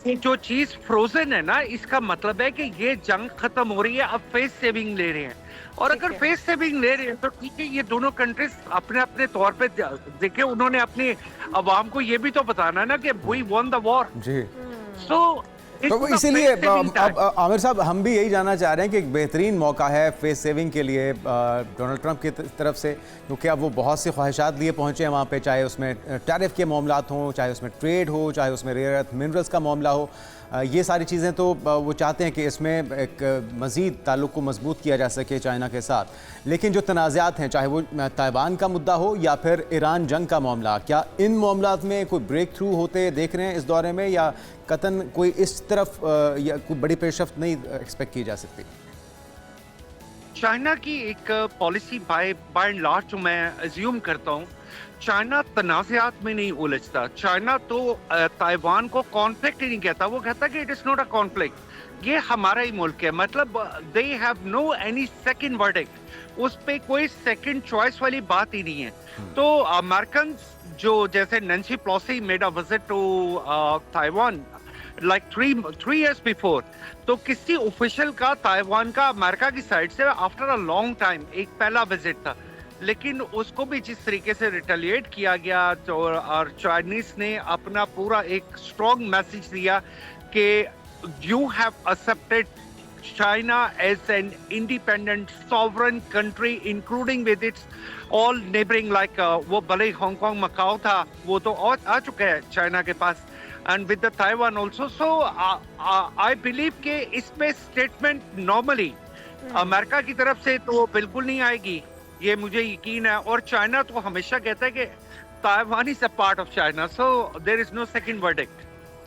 जो चीज फ्रोजन है ना, इसका मतलब है कि ये जंग खत्म हो रही है, अब फेस सेविंग ले रहे हैं। और अगर फेस सेविंग ले रहे हैं तो ठीक है, ये दोनों कंट्रीज अपने अपने तौर पे देखे, उन्होंने अपनी अवाम को ये भी तो बताना है ना कि वी वॉन द वॉर जी। तो इसीलिए आमिर साहब, हम भी यही जानना चाह रहे हैं कि एक बेहतरीन मौका है फेस सेविंग के लिए डोनाल्ड ट्रंप की तरफ से, क्योंकि अब वो बहुत सी ख्वाहिशात लिए पहुंचे हैं वहाँ पे, चाहे उसमें टैरिफ के मामलात हों, चाहे उसमें ट्रेड हो, चाहे उसमें रेयर अर्थ मिनरल्स का मामला हो। ये सारी चीज़ें तो वो चाहते हैं कि इसमें एक मज़ीद ताल्लुक़ को मजबूत किया जा सके चाइना के साथ। लेकिन जो तनाज़ात हैं, चाहे वो ताइवान का मुद्दा हो या फिर ईरान जंग का मामला, क्या इन मामलात में कोई ब्रेक थ्रू होते देख रहे हैं इस दौरे में, या कतन कोई इस तरफ या कोई बड़ी पेशरफ्त नहीं एक्सपेक्ट की जा सकती? चाइना की एक पॉलिसी बाय एंड लार्ज जो मैं अज्यूम करता हूँ, चाइना तनाज़ात में नहीं उलझता। चाइना तो ताइवान को कॉन्फ्लिक्ट ही नहीं कहता, वो कहता कि it is not a conflict, ये हमारा ही मुल्क है। मतलब they have no any second verdict, उस पे कोई सेकंड चॉइस वाली बात ही नहीं है। तो अमेरिकन जो, जैसे Nancy Pelosi made a visit to Taiwan like three years before, तो किसी ऑफिशियल का ताइवान का अमेरिका की साइड से आफ्टर अ लॉन्ग टाइम एक पहला विजिट था, लेकिन उसको भी जिस तरीके से रिटेलिएट किया गया, तो और चाइनीज ने अपना पूरा एक स्ट्रॉन्ग मैसेज दिया कि you have accepted China as an independent sovereign country, including with its all neighboring like वो भले हांगकांग मकाओ था वो तो और आ चुका है चाइना के पास, and with the Taiwan also. So I believe कि इसमें स्टेटमेंट नॉर्मली अमेरिका की तरफ से तो बिल्कुल नहीं आएगी, ये मुझे यकीन है। और चाइना तो हमेशा कहता है कि Taiwan is a part of China, so there is no second verdict.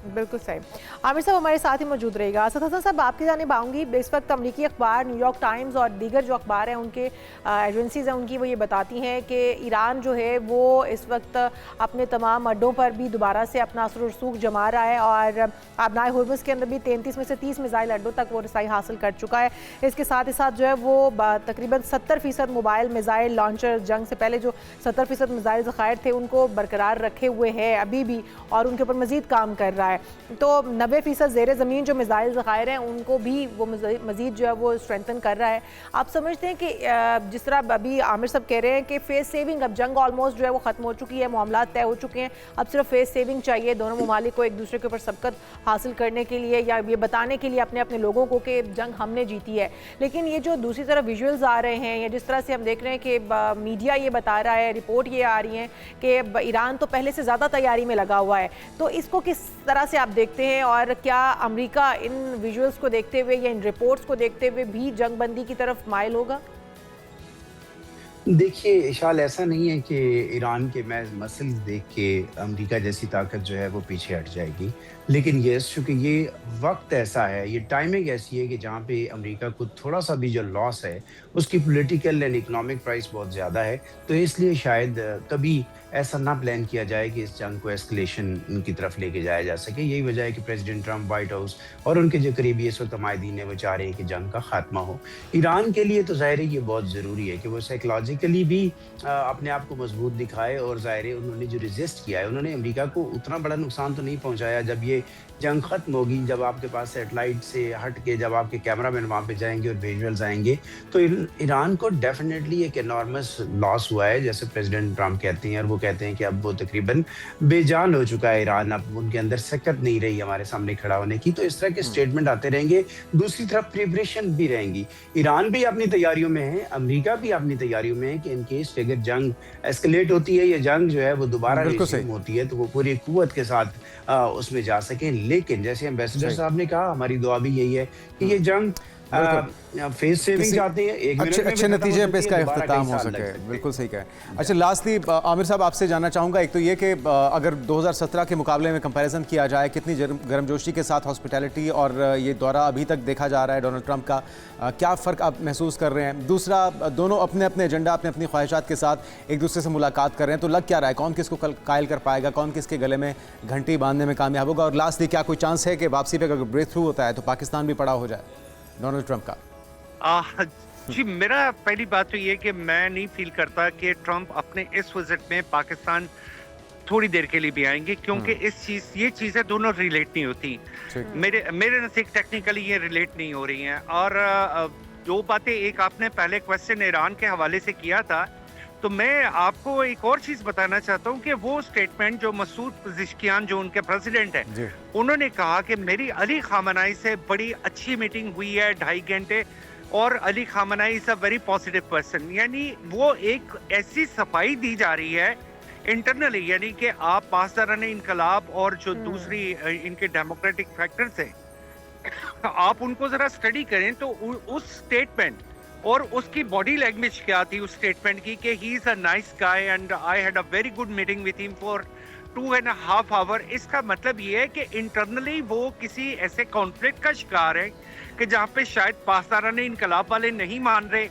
बिल्कुल सही। आमिर साहब हमारे साथ ही मौजूद रहेगा। असद हसन साहब, आपकी जानिब आऊँगी। इस वक्त अमरीकी अखबार न्यूयॉर्क टाइम्स और दीगर जो अखबार हैं उनके एजेंसीज़ हैं उनकी वो ये बताती हैं कि ईरान जो है वो इस वक्त अपने तमाम अड्डों पर भी दोबारा से अपना असर और रसूख जमा रहा है और आबनाए हुर्मुज़ के अंदर भी 33 में से 30 मिसाइल अड्डों तक वो रसाई हासिल कर चुका है। इसके साथ ही साथ जो है वो तकरीबन 70% मोबाइल मिसाइल लॉन्चर, जंग से पहले जो 70% मिसाइल ज़खायर थे उनको बरकरार रखे हुए है अभी भी और उनके ऊपर मज़ीद काम कर रहा है। तो 90% ज़ेर ज़मीन जो मिसाइल ज़खायर हैं उनको भी वो मज़ीद जो है वो स्ट्रेंथन कर रहा है। आप समझते हैं कि जिस तरह अभी आमिर साहब कह रहे हैं कि फेस सेविंग, अब जंग ऑलमोस्ट जो है वो ख़त्म हो चुकी है, मामला तय हो चुके हैं, अब सिर्फ फेस सेविंग चाहिए दोनों ममालिक को एक दूसरे के ऊपर सबकत हासिल करने के लिए या ये बताने के लिए अपने अपने लोगों को कि जंग हमने जीती है। लेकिन ये जो दूसरी तरफ विजुअल्स आ रहे हैं या जिस तरह से हम देख रहे हैं कि मीडिया ये बता रहा है, रिपोर्ट ये आ रही है कि ईरान तो पहले से ज़्यादा तैयारी में लगा हुआ है, तो इसको किस तरह से आप देखते हैं और क्या अमेरिका इन विजुअल्स को देखते हुए या इन रिपोर्ट्स को देखते हुए भी जंगबंदी की तरफ माइल होगा? देखिए इशाल, ऐसा नहीं है कि ईरान के मसल्स देख के अमेरिका जैसी ताकत जो है वो पीछे हट जाएगी, लेकिन यस, चूँकि ये वक्त ऐसा है, ये टाइमिंग ऐसी है कि जहाँ पे अमेरिका को थोड़ा सा भी जो लॉस है उसकी पॉलिटिकल एंड इकोनॉमिक प्राइस बहुत ज़्यादा है, तो इसलिए शायद कभी ऐसा ना प्लान किया जाए कि इस जंग को एस्केलेशन की तरफ लेके जाया जा सके। यही वजह है कि प्रेसिडेंट ट्रंप व्हाइट हाउस और उनके जो करीबी इस वक्त हमायदीन है वो चाह रहे हैं कि जंग का खात्मा हो। ईरान के लिए तो ज़ाहिर है ये बहुत ज़रूरी है कि वो साइकोलॉजिकली भी अपने आप को मजबूत दिखाए और ज़ाहिर है उन्होंने जो रेजिस्ट किया है, उन्होंने अमेरिका को उतना बड़ा नुकसान तो नहीं पहुँचाया। जब ये जंग खत्म होगी, जब आपके पास सेटेलाइट से हट के जब आपके कैमरामैन वहाँ पे जाएंगे और विजुअल्स आएंगे, तो ईरान को डेफिनेटली एक एनॉर्मस लॉस हुआ है, जैसे प्रेसिडेंट ट्रंप कहते हैं। और वो कहते हैं कि अब वो तकरीबन बेजान हो चुका है ईरान, अब उनके अंदर सकत नहीं रही हमारे सामने खड़ा होने की। तो इस तरह के स्टेटमेंट आते रहेंगे। दूसरी तरफ प्रिपरेशन भी रहेंगी। ईरान भी अपनी तैयारियों में है, अमेरिका भी अपनी तैयारियों में है कि इनकेस अगर जंग एस्केलेट होती है या जंग जो है वो दोबारा रिज्यूम होती है तो वो पूरी कुव्वत के साथ उसमें जा सके। लेकिन जैसे एम्बेसडर साहब ने कहा, हमारी दुआ भी यही है कि ये जंग फेस सेविंग चाहते हैं, एक अच्छे नतीजे पे इसका इख्तिताम हो सके। बिल्कुल सही कहा। अच्छा, लास्टली आमिर साहब आपसे जानना चाहूँगा, एक तो ये कि अगर 2017 के मुकाबले में कंपैरिजन किया जाए, कितनी गर्मजोशी के साथ हॉस्पिटैलिटी और ये दौरा अभी तक देखा जा रहा है डोनाल्ड ट्रंप का, क्या फ़र्क आप महसूस कर रहे हैं? दूसरा, दोनों अपने अपने एजेंडा, अपने अपनी ख्वाहिशात के साथ एक दूसरे से मुलाकात कर रहे हैं, तो लग क्या रहा है कौन किसको कायल कर पाएगा, कौन किसके गले में घंटी बांधने में कामयाब होगा? और लास्टली, क्या कोई चांस है कि वापसी पर अगर ब्रेक थ्रू होता है तो पाकिस्तान भी पड़ा हो जाए डोनाल्ड ट्रंप का? जी, मेरा पहली बात तो ये कि मैं नहीं फील करता कि ट्रंप अपने इस विजिट में पाकिस्तान थोड़ी देर के लिए भी आएंगे, क्योंकि ये चीजें दोनों रिलेट नहीं होती। मेरे नजदीक टेक्निकली ये रिलेट नहीं हो रही हैं। और दो बातें, एक आपने पहले क्वेश्चन ईरान के हवाले से किया था, तो मैं आपको एक और चीज बताना चाहता हूँ कि वो स्टेटमेंट जो मसूद पिज़ेश्कियान जो उनके प्रेसिडेंट हैं, उन्होंने कहा कि मेरी अली खामनाई से बड़ी अच्छी मीटिंग हुई है 2.5 घंटे, और Ali खामनाई is a very positive person. यानी वो एक ऐसी सफाई दी जा रही है इंटरनली, यानी कि आप पासदारान इनकलाब और जो दूसरी इनके डेमोक्रेटिक फैक्टर्स हैं, आप उनको जरा स्टडी करें तो उस स्टेटमेंट और उसकी बॉडी लैंग्वेज क्या थी उस स्टेटमेंट की कि he is a nice guy and I had a very good meeting with him for 2.5 hour. इसका मतलब ये है कि इंटरनली वो किसी ऐसे कॉन्फ्लिक्ट का शिकार है कि जहाँ पे शायद पासदारान इनकलाब वाले नहीं मान रहे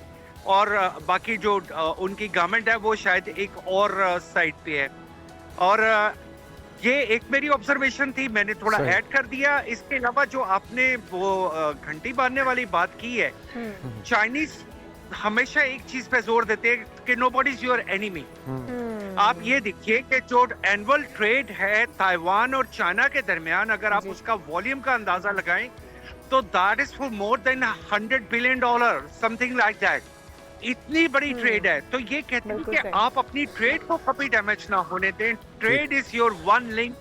और बाकी जो उनकी गवर्नमेंट है वो शायद एक और साइड पे है। और ये एक मेरी ऑब्जर्वेशन थी, मैंने थोड़ा ऐड कर दिया। इसके अलावा जो आपने वो घंटी बांधने वाली बात की है, चाइनीज हमेशा एक चीज पे जोर देते हैं कि नोबडी इज योर एनिमी। आप ये देखिए कि जो एनुअल ट्रेड है ताइवान और चाइना के दरमियान, अगर आप उसका वॉल्यूम का अंदाजा लगाएं तो that is for more than $100 billion, something like that. इतनी बड़ी ट्रेड है। तो ये कहते हैं कि आप अपनी ट्रेड को कभी डैमेज ना होने दें। Trade is your one link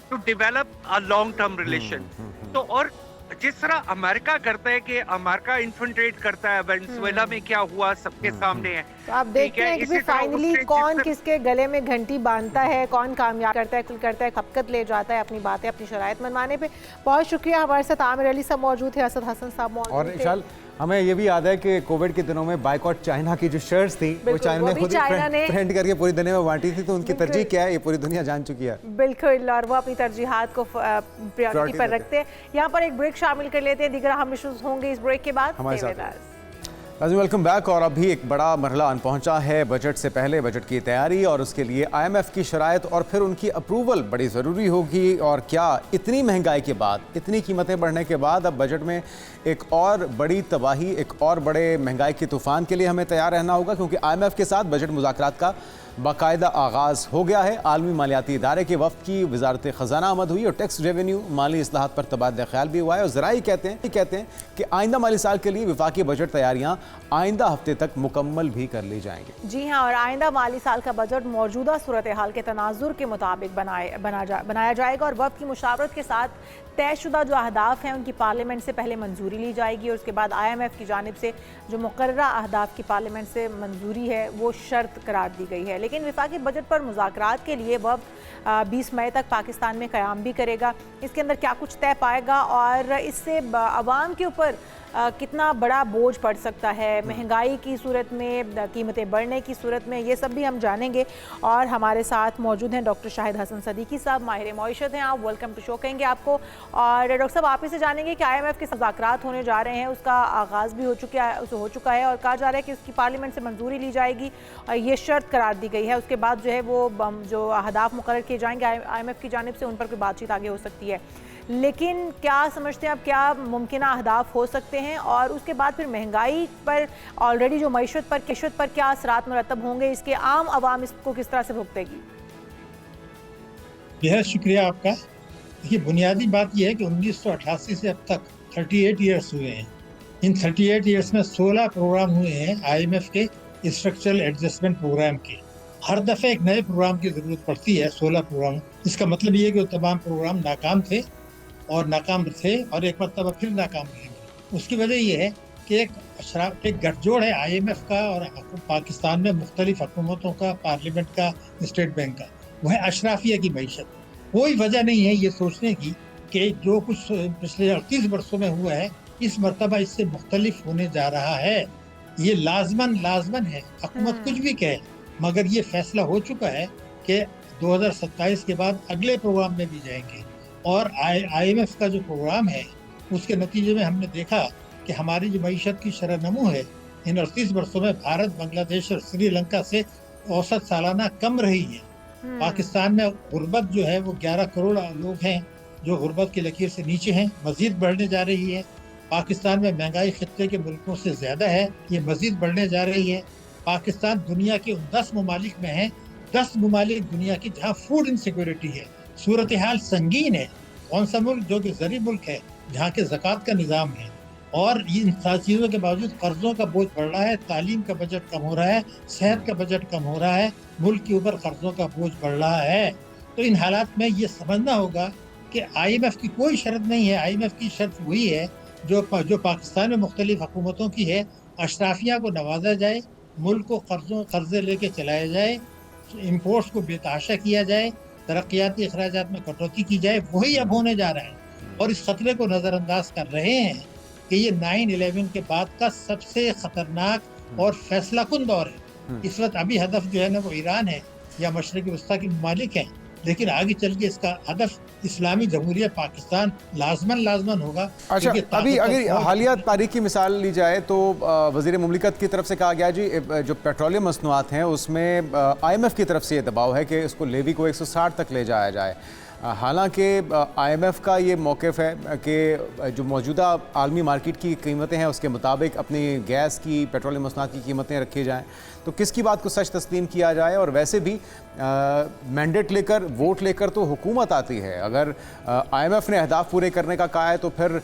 to develop a long term relation. तो और जिस तरह अमेरिका करता है कि अमेरिका इन्फिल्ट्रेट करता है, वेनेजुएला में क्या हुआ सबके सामने है। तो आप देखते हैं कि फिर फाइनली कौन किसके गले में घंटी बांधता है, कौन कामयाब करता है खपकत ले जाता है अपनी बातें, अपनी शराइत मनवाने पे। बहुत शुक्रिया। हमारे साथ आमिर अली साहब मौजूद थे, असद हसन साहब मौजूद और थे। इशाल, हमें ये भी याद है कि कोविड के दिनों में बाइकॉट चाइना की जो शर्ट्स थी वो चाइना ने खुद ही प्रिंट करके पूरी दुनिया में बांटी थी, तो उनकी तरजीह क्या है ये पूरी दुनिया जान चुकी है। बिल्कुल, और वो अपनी तरजीहात को प्रायोरिटी पर रखते हैं। यहाँ पर एक ब्रेक शामिल कर लेते हैं, दीगर हम इश्यूज होंगे इस ब्रेक के बाद हमारे साथ। Welcome back. और अभी एक बड़ा मरहला आन पहुंचा है बजट से पहले, बजट की तैयारी और उसके लिए IMF की शराइत और फिर उनकी अप्रूवल बड़ी ज़रूरी होगी। और क्या इतनी महंगाई के बाद, इतनी कीमतें बढ़ने के बाद अब बजट में एक और बड़ी तबाही, एक और बड़े महंगाई के तूफ़ान के लिए हमें तैयार रहना होगा, क्योंकि IMF के साथ बजट मुज़ाकरात का बाकायदा आगाज़ हो गया है। आलमी मालियाती इदारे के वफ़द की वजारत ख़जाना आमद हुई और टैक्स रेवेन्यू माली इस्लाहात पर तबादला ख्याल भी हुआ है। और ज़राई कहते हैं कि आइंदा माली साल के लिए वफाकी बजट तैयारियाँ आइंदा हफ्ते तक मुकम्मल भी कर ली जाएंगी। जी हाँ, और आइंदा माली साल का बजट मौजूदा सूरत हाल के तनाजुर के मुताबिक बनाया जाएगा और वफ़द की मुशावरत के साथ तयशुदा जो अहदाफ हैं उनकी पार्लियामेंट से पहले मंजूरी ली जाएगी और उसके बाद IMF की जानिब से जो मुकर्ररा अहदाफ की पार्लियामेंट से मंजूरी है वो शर्त करार दी गई है। लेकिन वफाकी बजट पर मुज़ाकरात के लिए वफ़द 20 मई तक पाकिस्तान में क़याम भी करेगा। इसके अंदर क्या कुछ तय पाएगा और इससे आवाम के ऊपर कितना बड़ा बोझ पड़ सकता है महंगाई की सूरत में, कीमतें बढ़ने की सूरत में, ये सब भी हम जानेंगे। और हमारे साथ मौजूद हैं डॉक्टर शाहिद हसन सदीकी साहब, माहिर मईशत हैं, आप वेलकम टू शो कहेंगे आपको। और डॉक्टर साहब, आप ही से जानेंगे कि IMF के मुज़ाकरात होने जा रहे हैं, उसका आगाज़ भी हो चुका है और कहा जा रहा है कि उसकी पार्लियामेंट से मंजूरी ली जाएगी और ये शर्त करार दी गई है। उसके बाद जो है वो जो अहदाफ मुकर्रर किए जाएंगे IMF की जानिब से, उन पर कोई बातचीत आगे हो सकती है। लेकिन क्या समझते हैं आप, क्या मुमकिन अहदाफ हो सकते हैं और उसके बाद फिर महंगाई पर, ऑलरेडी जो मईशत पर क्या असरात मुरतब होंगे, इसके आम आवाम इसको किस तरह से भुगतेगी? बेहद शुक्रिया आपका। देखिए, बुनियादी बात यह है कि 1988 से अब तक 38 ईयर्स हुए हैं। इन 38 ईयर्स में 16 प्रोग्राम हुए हैं IMF के स्ट्रक्चरल एडजस्टमेंट प्रोग्राम के। हर दफ़े एक नए प्रोग्राम की ज़रूरत पड़ती है, 16 प्रोग्राम। इसका मतलब ये है कि वो तमाम प्रोग्राम नाकाम थे और एक मरतबा फिर नाकाम रहेंगे। उसकी वजह यह है कि एक गठजोड़ है IMF का और पाकिस्तान में मुख्तलिफ हुकूमतों का, पार्लियामेंट का, स्टेट बैंक का। वह है अशराफिया की मईशत। कोई वजह नहीं है ये सोचने की कि जो कुछ पिछले 38 वर्षों में हुआ है इस मरतबा इससे मुख्तलिफ होने जा रहा है। ये लाजमन है, हुकूमत कुछ भी कहे, मगर ये फैसला हो चुका है कि 2027 के बाद अगले प्रोग्राम में भी जाएंगे। और IMF का जो प्रोग्राम है उसके नतीजे में हमने देखा कि हमारी जो मईशत की शरह नमू है इन 38 वर्षों में भारत, बांग्लादेश और श्रीलंका से औसत सालाना कम रही है। पाकिस्तान में गुर्बत जो है वो 11 करोड़ लोग हैं जो गुर्बत की लकीर से नीचे हैं, मजीद बढ़ने जा रही है। पाकिस्तान में महंगाई खित्ते के मुल्कों से ज़्यादा है, ये मजीद बढ़ने जा रही है। पाकिस्तान दुनिया के 10 ममालिक में है, 10 ममालिक दुनिया की जहाँ फूड इनसिक्योरिटी है, सूरत हाल संगीन है। कौन सा मुल्क जो कि ज़री मुल्क है, जहाँ के ज़कात का निज़ाम है, और इन सारी चीज़ों के बावजूद कर्ज़ों का बोझ बढ़ रहा है, तालीम का बजट कम हो रहा है, सेहत का बजट कम हो रहा है, मुल्क के ऊपर कर्ज़ों का बोझ बढ़ रहा है। तो इन हालात में ये समझना होगा कि IMF की कोई शर्त नहीं है। IMF की शर्त वही है जो पाकिस्तान में मुख्तलिफ हुकूमतों की है, अशराफिया को नवाजा जाए, मुल्क को कर्जे लेके चलाया जाए, इम्पोर्ट्स को बेतहाशा किया जाए, तरक्याती अखराजात में कटौती की जाए। वही अब होने जा रहा है और इस खतरे को नज़रअंदाज कर रहे हैं कि ये 9/11 के बाद का सबसे खतरनाक और फैसला कुन दौर है। इस वक्त अभी हदफ जो है ना वो ईरान है या मशरक़ी वस्ता के ममालिक हैं, लेकिन आगे चल के इसका हदफ इस्लामी जमहूरिया पाकिस्तान लाजमन होगा। अच्छा, अभी अगर हालिया तारीख की मिसाल ली जाए तो वज़ीर मुमलिकत की तरफ से कहा गया जी जो पेट्रोलियम मसनूआत हैं उसमें IMF की तरफ से ये दबाव है कि इसको लेवी को 160 तक ले जाया जाए। हालांकि IMF का ये मौक़िफ़ है कि जो मौजूदा आलमी मार्केट की कीमतें हैं उसके मुताबिक अपनी गैस की, पेट्रोलियम मसनूआत की कीमतें रखी जाएँ। तो किसकी बात को सच तस्लीम किया जाए? और वैसे भी मैंडेट लेकर, वोट लेकर तो हुकूमत आती है। अगर IMF ने अहदाफ पूरे करने का कहा है तो फिर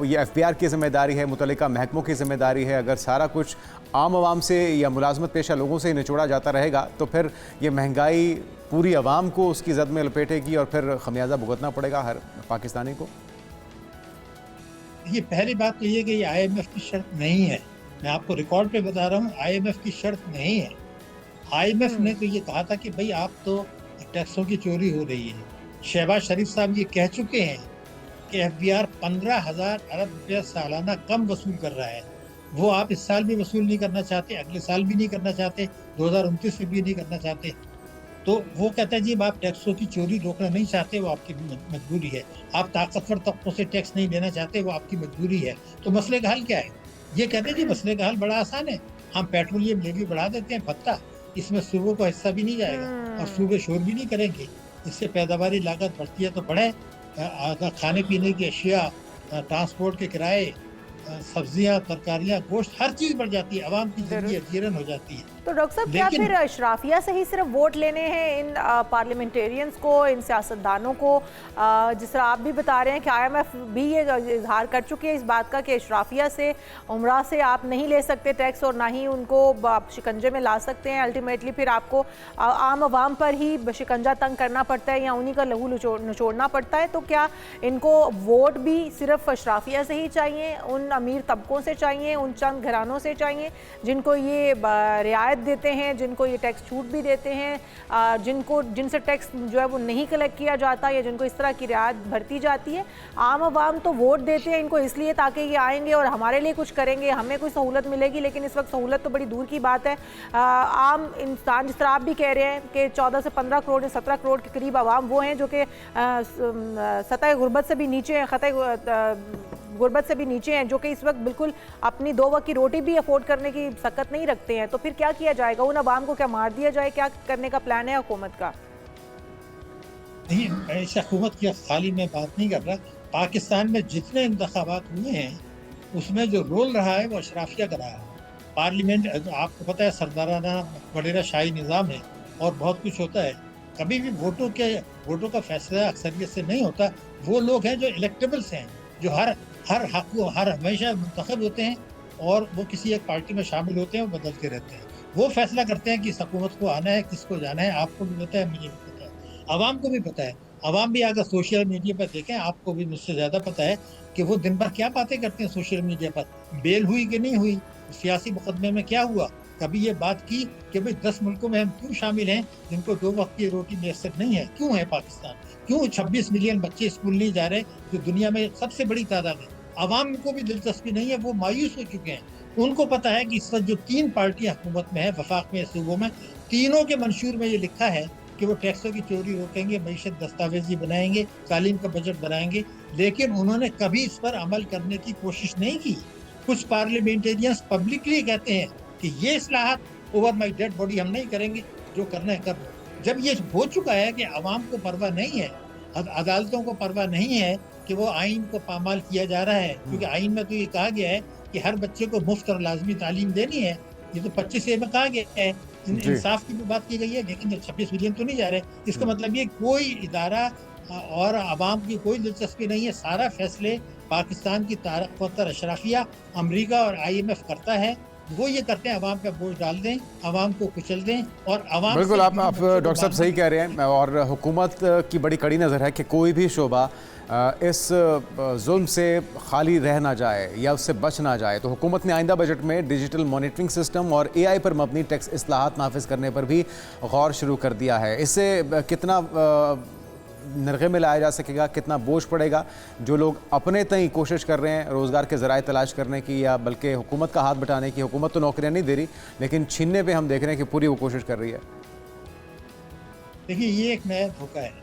ये FBR की ज़िम्मेदारी है, मुतल्लिका महकमों की ज़िम्मेदारी है। अगर सारा कुछ आम आवाम से या मुलाजमत पेशा लोगों से ही निचोड़ा जाता रहेगा तो फिर ये महंगाई पूरी आवाम को उसकी जद में लपेटेगी और फिर खमियाजा भुगतना पड़ेगा हर पाकिस्तानी को। देखिए, पहली बात तो ये कि ये IMF की शर्त नहीं है। मैं आपको रिकॉर्ड पे बता रहा हूँ, IMF की शर्त नहीं है। IMF ने तो ये कहा था कि भाई आप तो टैक्सों की चोरी हो रही है। शहबाज शरीफ साहब ये कह चुके हैं कि FBR 15,000 अरब रुपया सालाना कम वसूल कर रहा है। वो आप इस साल भी वसूल नहीं करना चाहते, अगले साल भी नहीं करना चाहते, 2029 में भी नहीं करना चाहते। तो वो कहता है जी आप टैक्सों की चोरी रोकना नहीं चाहते, वो आपकी मजबूरी है। आप ताकतवर तबकों से टैक्स नहीं लेना चाहते, वो आपकी मजबूरी है। तो मसले का हल क्या है? ये कहते हैं जी मसले का हल बड़ा आसान है, हम पेट्रोलियम लेवी बढ़ा देते हैं, भत्ता, इसमें सूबों का हिस्सा भी नहीं जाएगा और सूबे शोर भी नहीं करेंगे। इससे पैदावारी लागत बढ़ती है तो बढ़े, खाने पीने की अशिया, ट्रांसपोर्ट के किराए, सब्जियां, तरकारियां, गोश्त, हर चीज बढ़ जाती है, आवाम की जिंदगी अजीरन हो जाती है। तो डॉक्टर साहब, क्या फिर अशराफिया से ही सिर्फ वोट लेने हैं इन पार्लियामेंटेरियंस को, इन सियासतदानों को? जिस तरह आप भी बता रहे हैं कि IMF भी ये इजहार कर चुकी है इस बात का कि अशराफिया से, उमरा से आप नहीं ले सकते टैक्स और ना ही उनको आप शिकंजे में ला सकते हैं। अल्टीमेटली फिर आपको आम आवाम पर ही शिकंजा तंग करना पड़ता है या उन्हीं का लहू निचोड़ना पड़ता है। तो क्या इनको वोट भी सिर्फ अशराफिया से ही चाहिए, उन अमीर तबकों से चाहिए, उन चंद घरानों से चाहिए जिनको ये रियायत देते हैं, जिनको ये टैक्स छूट भी देते हैं, जिनसे टैक्स जो है वो नहीं कलेक्ट किया जाता या जिनको इस तरह की रियायत भरती जाती है? आम आवाम तो वोट देते हैं इनको इसलिए ताकि ये आएंगे और हमारे लिए कुछ करेंगे, हमें कोई सहूलत मिलेगी, लेकिन इस वक्त सहूलत तो बड़ी दूर की बात है। आम इंसान, जिस तरह आप भी कह रहे हैं कि 14 से 15 करोड़ या 17 करोड़ के करीब आवाम वो हैं जो कि सतह गुर्बत से भी नीचे हैं, गुर्बत से भी नीचे हैं, जो कि इस वक्त बिल्कुल अपनी 2 वक्त की रोटी भी अफोर्ड करने की सकत नहीं रखते हैं। तो फिर क्या किया जाएगा? उन अवाम को क्या मार दिया जाए? क्या करने का प्लान है हुकूमत का? नहीं, ऐसा हुकूमत की खाली मैं बात नहीं कर रहा। पाकिस्तान में जितने इंतखाबात हुए हैं उसमें जो रोल रहा है वो अशराफिया का रहा है। पार्लियामेंट, आपको पता है, सरदाराना वडेरा शाही निज़ाम है और बहुत कुछ होता है। कभी भी वोटों का फैसला अक्सरियत से नहीं होता। वो लोग हैं जो इलेक्टेबल्स हैं, जो हर हमेशा मुंतखब होते हैं और वो किसी एक पार्टी में शामिल होते हैं और बदलते रहते हैं। वो फैसला करते हैं कि इस हुकूमत को आना है, किसको जाना है। आपको भी पता है, मुझे भी पता है, आवाम को भी पता है। आवाम भी अगर सोशल मीडिया पर देखें, आपको भी मुझसे ज़्यादा पता है कि वो दिन भर क्या बातें करते हैं सोशल मीडिया पर। बेल हुई कि नहीं हुई, सियासी मुकदमे में क्या हुआ, कभी ये बात की कि भाई 10 मुल्कों में हम क्यों शामिल हैं जिनको 2 वक्त की रोटी मैसर नहीं है? क्यों है पाकिस्तान? क्यों 26 मिलियन बच्चे स्कूल नहीं जा रहे, जो दुनिया में सबसे बड़ी तादाद है? आवाम को भी दिलचस्पी नहीं है, वो मायूस हो चुके हैं। उनको पता है कि इस वक्त जो 3 पार्टियां हुकूमत में है, वफाक में, सूबों में, तीनों के मंशूर में ये लिखा है कि वो टैक्सों की चोरी रोकेंगे, मईशत दस्तावेजी बनाएंगे, तालीम का बजट बनाएंगे, लेकिन उन्होंने कभी इस पर अमल करने की कोशिश नहीं की। कुछ पार्लियामेंटेरियंस पब्लिकली कहते हैं कि ये इस्लाहात ओवर माई डेड बॉडी हम नहीं करेंगे, जो करना है कर लो। जब ये हो चुका है कि आवाम को परवाह नहीं है, अदालतों को परवाह नहीं है कि वो आइन को पामाल किया जा रहा है, क्योंकि आइन में तो ये कहा गया है कि हर बच्चे को मुफ्त और लाजमी तालीम देनी है। ये तो 25A में कहा गया है। इंसाफ की भी बात की गई है, लेकिन 26 मिलियन तो नहीं जा रहे। इसका मतलब ये कोई इदारा और आवाम की कोई दिलचस्पी नहीं है। सारा फैसले पाकिस्तान की ताकतवर अशराफिया, अमेरिका और IMF करता है। वो ये करते हैं, आवाम पे बोझ डाल दें, आवाम को कुचल दें और आवाम। बिल्कुल, आप डॉक्टर साहब सही कह रहे हैं और हुकूमत की बड़ी कड़ी नज़र है कि कोई भी शोबा इस जुल्म से खाली रह ना जाए या उससे बच ना जाए। तो हुकूमत ने आइंदा बजट में डिजिटल मॉनिटरिंग सिस्टम और AI पर मबनी टैक्स इस्लाहात नाफिज करने पर भी गौर शुरू कर दिया है। इससे कितना नरगे में लाया जा सकेगा, कितना बोझ पड़ेगा जो लोग अपने तय कोशिश कर रहे हैं रोज़गार के ज़राए तलाश करने की या बल्कि हुकूमत का हाथ बटाने की? हुकूमत तो नौकरियां नहीं दे रही, लेकिन छीनने पे हम देख रहे हैं कि पूरी वो कोशिश कर रही है। देखिए, ये एक नया धोखा है।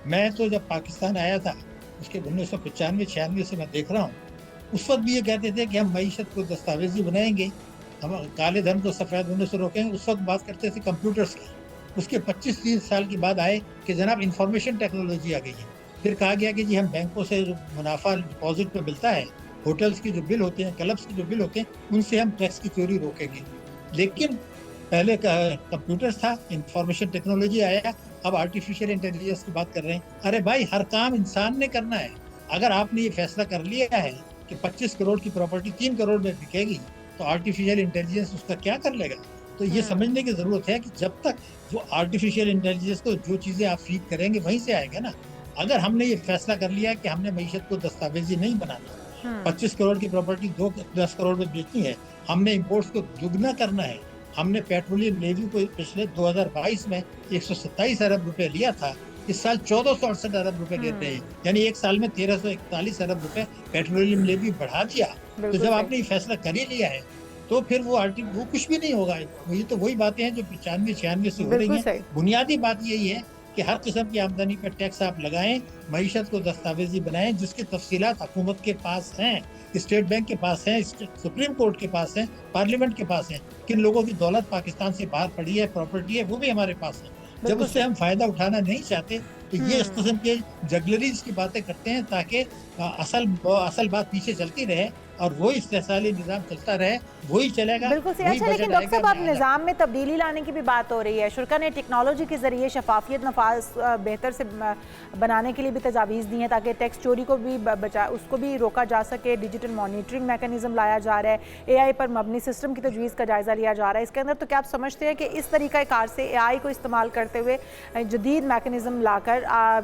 मैं तो जब पाकिस्तान आया था उसके 1995-96 से मैं देख रहा हूँ, उस वक्त भी ये कहते थे कि हम मईशत को दस्तावेजी बनाएंगे, हम काले धन को सफ़ेद होने से रोकेंगे। उस वक्त बात करते थे कंप्यूटर्स की। उसके 25-30 साल के बाद आए कि जनाब इंफॉर्मेशन टेक्नोलॉजी आ गई है। फिर कहा गया कि जी हम बैंकों से जो मुनाफा डिपॉजिट पे मिलता है, होटल्स की जो बिल होते हैं, क्लब्स के जो बिल होते हैं, उनसे हम टैक्स की चोरी रोकेंगे। लेकिन पहले कंप्यूटर्स था, इंफॉर्मेशन टेक्नोलॉजी आया, अब आर्टिफिशियल इंटेलिजेंस की बात कर रहे हैं। अरे भाई, हर काम इंसान ने करना है। अगर आपने ये फैसला कर लिया है कि 25 करोड़ की प्रॉपर्टी 3 करोड़ में बिकेगी, तो आर्टिफिशियल इंटेलिजेंस उसका क्या कर लेगा? तो ये समझने की ज़रूरत है कि जब तक वो आर्टिफिशियल इंटेलिजेंस को जो चीज़ें आप फीड करेंगे वहीं से आएगा ना। अगर हमने ये फैसला कर लिया कि हमने मईशत को दस्तावेजी नहीं बनाना, 25 करोड़ की प्रॉपर्टी 10 करोड़ में बेचनी है। हमने इंपोर्ट्स को दुगना करना है। हमने पेट्रोलियम लेवी को पिछले 2022 में 127 अरब रुपए लिया था, इस साल 1468 अरब रुपए गिर रहे हैं, यानी एक साल में 1341 अरब रुपए पेट्रोलियम लेवी बढ़ा दिया। तो जब आपने ये फैसला कर ही लिया है तो फिर वो कुछ भी नहीं होगा। ये तो वही बातें हैं जो 95-96 से हो रही हैं। बुनियादी बात यही है कि हर किस्म की आमदनी पर टैक्स आप लगाएं, मईशत को दस्तावेजी बनाएं, जिसकी तफसीलात हुकूमत के पास हैं, स्टेट बैंक के पास है, सुप्रीम कोर्ट के पास है, पार्लियामेंट के पास है। किन लोगों की दौलत पाकिस्तान से बाहर पड़ी है, प्रॉपर्टी है, वो भी हमारे पास है। जब उससे हम फायदा उठाना नहीं चाहते तो ये इस किस्म के जगलरीज की बातें करते हैं ताकि असल बात पीछे चलती रहे और वही इस्तेसाली निज़ाम चलता रहे, वही चलेगा। बिल्कुल सही। अच्छा, लेकिन डॉक्टर साहब, अब निज़ाम में तब्दीली लाने की भी बात हो रही है। शुरा ने टेक्नोलॉजी के ज़रिए शफाफियत नफाज बेहतर से बनाने के लिए भी तजावीज़ दी हैं ताकि टैक्स चोरी को भी उसको भी रोका जा सके। डिजिटल मॉनिटरिंग मैकेनिज्म लाया जा रहा है, AI पर मबनी सिस्टम की तजवीज़ का जायज़ा लिया जा रहा है। इसके अंदर तो क्या आप समझते हैं कि इस तरीक़ा कार से AI को इस्तेमाल करते हुए जदीद मैकेनिज्म लाकर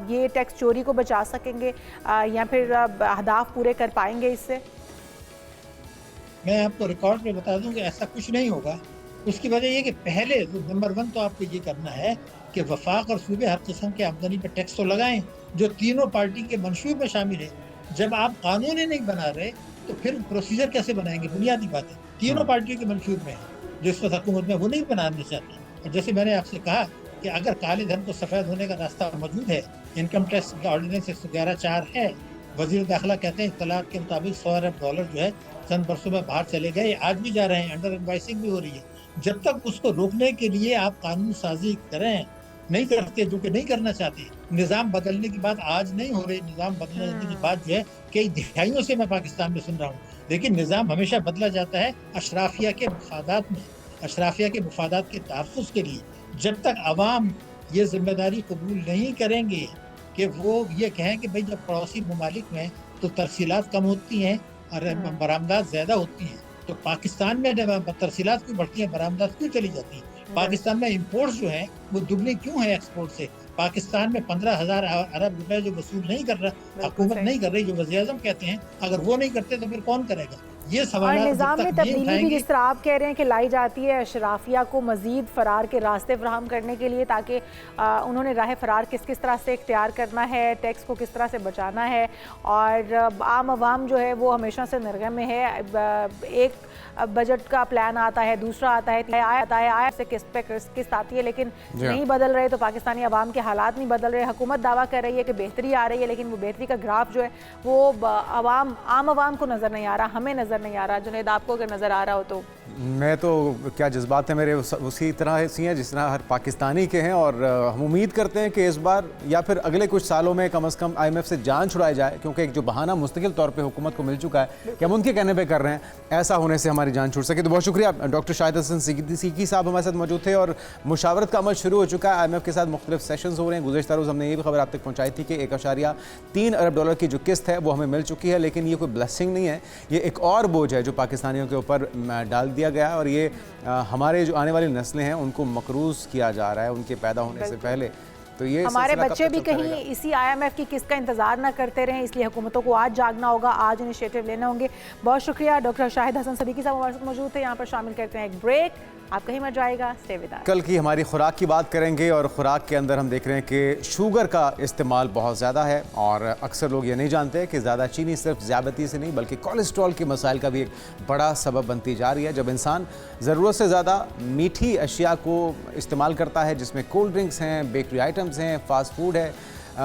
ये टैक्स चोरी को बचा सकेंगे या फिर अहदाफ पूरे कर पाएंगे इससे? मैं आपको रिकॉर्ड में बता दूं कि ऐसा कुछ नहीं होगा। उसकी वजह ये कि पहले नंबर 1 तो आपको ये करना है कि वफाक और सूबे हर किस्म के आमदनी पर टैक्स तो लगाएं, जो तीनों पार्टी के मंशूर में शामिल है। जब आप कानून ही नहीं बना रहे तो फिर प्रोसीजर कैसे बनाएंगे? बुनियादी बात है, तीनों पार्टियों के मंशूर में है, जो इस वक्त हुकूमत में वो नहीं बनाना चाहते। और जैसे मैंने आपसे कहा कि अगर काले धन को सफ़ेद होने का रास्ता मौजूद है, इनकम टैक्स का ऑर्डिनेंस 111(4) है। वज़ीर दाखिला कहते हैं इत्तलात के मुताबिक $100 अरब जो है चंद बरसों में बाहर चले गए, आज भी जा रहे हैं, अंडर इनवाइसिंग भी हो रही है। जब तक उसको रोकने के लिए आप कानून साजी करें, नहीं करते, जो कि नहीं करना चाहते। निज़ाम बदलने की बात आज नहीं हो रही, निज़ाम बदलने की बात जो है कई दिहाइयों से मैं पाकिस्तान में सुन रहा हूँ। लेकिन निज़ाम हमेशा बदला जाता है अशराफिया के मफादात में, अशराफिया के मफादात के तहफ़्फ़ुज़ के लिए। जब तक अवाम ये जिम्मेदारी कबूल नहीं करेंगे कि वो ये कहें कि भाई जब पड़ोसी ममालिक में तो तरसीलात कम होती हैं और बरामदात ज़्यादा होती हैं, तो पाकिस्तान में जब तरसीलात क्यों बढ़ती हैं, बरामदात क्यों चली जाती हैं? पाकिस्तान में इंपोर्ट्स जो हैं वो दुगनी क्यों है एक्सपोर्ट से? पाकिस्तान में 15,000 अरब रुपए जो वसूल नहीं कर रहा, हुकूमत नहीं कर रही, जो वज़ीर-ए-आज़म कहते हैं, अगर वो नहीं करते तो फिर कौन करेगा? ये सवाल निज़ाम में तब्दीली भी जिस तरह आप कह रहे हैं कि लाई जाती है अशराफिया को मज़ीद फ़रार के रास्ते फराहम करने के लिए, ताकि उन्होंने राह फ़रार किस तरह से इख्तियार करना है, टैक्स को किस तरह से बचाना है, और आम आवाम जो है वो हमेशा से निर्गम में है। एक बजट का प्लान आता है, दूसरा आता है, आया से किस्त आती है, लेकिन नहीं बदल रहे तो पाकिस्तानी अवाम के हालात नहीं बदल रहे। हुकूमत दावा कर रही है कि बेहतरी आ रही है, लेकिन वो बेहतरी का ग्राफ जो है वो आम आवाम को नज़र नहीं आ रहा, हमें नज़र नहीं आ रहा। जुनैद, आपको अगर नज़र आ रहा हो तो? मैं तो क्या जज्बात है मेरे उसी तरह सी हैं जिस तरह हर पाकिस्तानी के हैं, और हम उम्मीद करते हैं कि इस बार या फिर अगले कुछ सालों में कम से कम IMF से जान छुड़ाई जाए, क्योंकि एक जो बहाना मुस्तकिल तौर पे हुकूमत को मिल चुका है कि हम उनके कहने पे कर रहे हैं, ऐसा होने से हमारी जान छूट सके। तो बहुत शुक्रिया। डॉक्टर शाहिद हसन सिद्दीकी साहब हमारे साथ मौजूद थे, और मुशावरत का अमल शुरू हो चुका है। IMF के साथ मुख्तलिफ सेशंस हो रहे हैं। गुज़श्ता रोज़ हमने ये भी खबर आप तक पहुँचाई थी कि $1.3 अरब की जो किस्त है वो हमें मिल चुकी है, लेकिन ये कोई ब्लेसिंग नहीं है, ये एक और बोझ है जो पाकिस्तानियों के ऊपर डाल दिया गया है, और ये हमारे जो आने वाली नस्लें हैं उनको मकरूज़ किया जा रहा है उनके पैदा होने से पहले। तो ये हमारे बच्चे भी कहीं इसी IMF की किस्त का इंतजार ना करते रहें, इसलिए हुकूमतों को आज जागना होगा, आज इनिशिएटिव लेने होंगे। बहुत शुक्रिया। डॉक्टर शाहिद हसन सिद्दीकी साहब हमारे साथ मौजूद थे। यहाँ पर शामिल करते हैं एक ब्रेक, आप कहीं मत जाएगा, स्टे विद अस। कल की हमारी खुराक की बात करेंगे, और खुराक के अंदर हम देख रहे हैं कि शुगर का इस्तेमाल बहुत ज़्यादा है, और अक्सर लोग ये नहीं जानते कि ज़्यादा चीनी सिर्फ ज़्यादती से नहीं बल्कि कोलेस्ट्रॉल के मसाइल का भी एक बड़ा सबब बनती जा रही है। जब इंसान ज़रूरत से ज़्यादा मीठी अशिया को इस्तेमाल करता है, जिसमें कोल्ड ड्रिंक्स हैं, बेकरी आइटम्स हैं, फास्ट फूड है,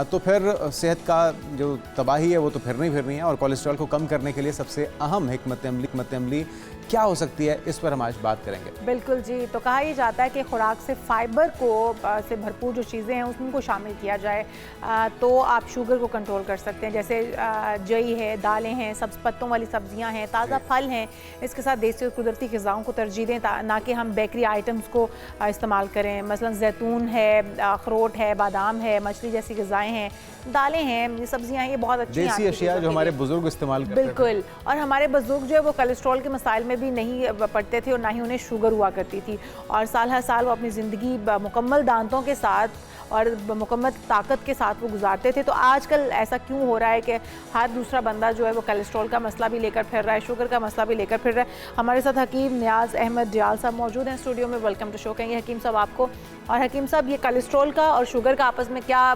तो फिर सेहत का जो तबाही है वो तो फिरनी है। और कोलेस्ट्रॉल को कम करने के लिए सबसे अहम हिकमत अमली क्या हो सकती है, इस पर हम आज बात करेंगे। बिल्कुल जी। तो कहा यह जाता है कि खुराक से फाइबर को से भरपूर जो चीज़ें हैं उनको शामिल किया जाए तो आप शुगर को कंट्रोल कर सकते हैं। जैसे जई है, दालें हैं, सब्ज़ पत्तों वाली सब्जियां हैं, ताज़ा फल हैं, इसके साथ देसी और कुदरती ग़िज़ाओं को तरजीह दें, ना कि हम बेकरी आइटम्स को इस्तेमाल करें। मसलन जैतून है, अखरोट है, बादाम है, मछली जैसी ग़िज़ा गजाएं हैं, दालें हैं, सब्जियां हैं, ये बहुत अच्छी हैं देसी आपकी अशिया चीज़ों जो के हमारे लिए। बुजुर्ग इस्तेमाल करते थे। बिल्कुल, और हमारे बुजुर्ग जो है वो कोलेस्ट्रॉल के मसाइल में भी नहीं पड़ते थे और ना ही उन्हें शुगर हुआ करती थी, और साल हर साल वो अपनी ज़िंदगी मुकम्मल दांतों के साथ और मुकम्मल ताकत के साथ वो गुजारते थे। तो आजकल ऐसा क्यों हो रहा है कि हर दूसरा बंदा जो है वो कोलेस्ट्रॉल का मसला भी लेकर फिर रहा है, शुगर का मसला भी लेकर फिर रहा है। हमारे साथ हकीम नियाज़ अहमद जियाल साहब मौजूद हैं स्टूडियो में। वेलकम टू शो कहेंगे हकीम साहब आपको। और हकीम साहब, ये कोलेस्ट्रॉल का और शुगर का आपस में क्या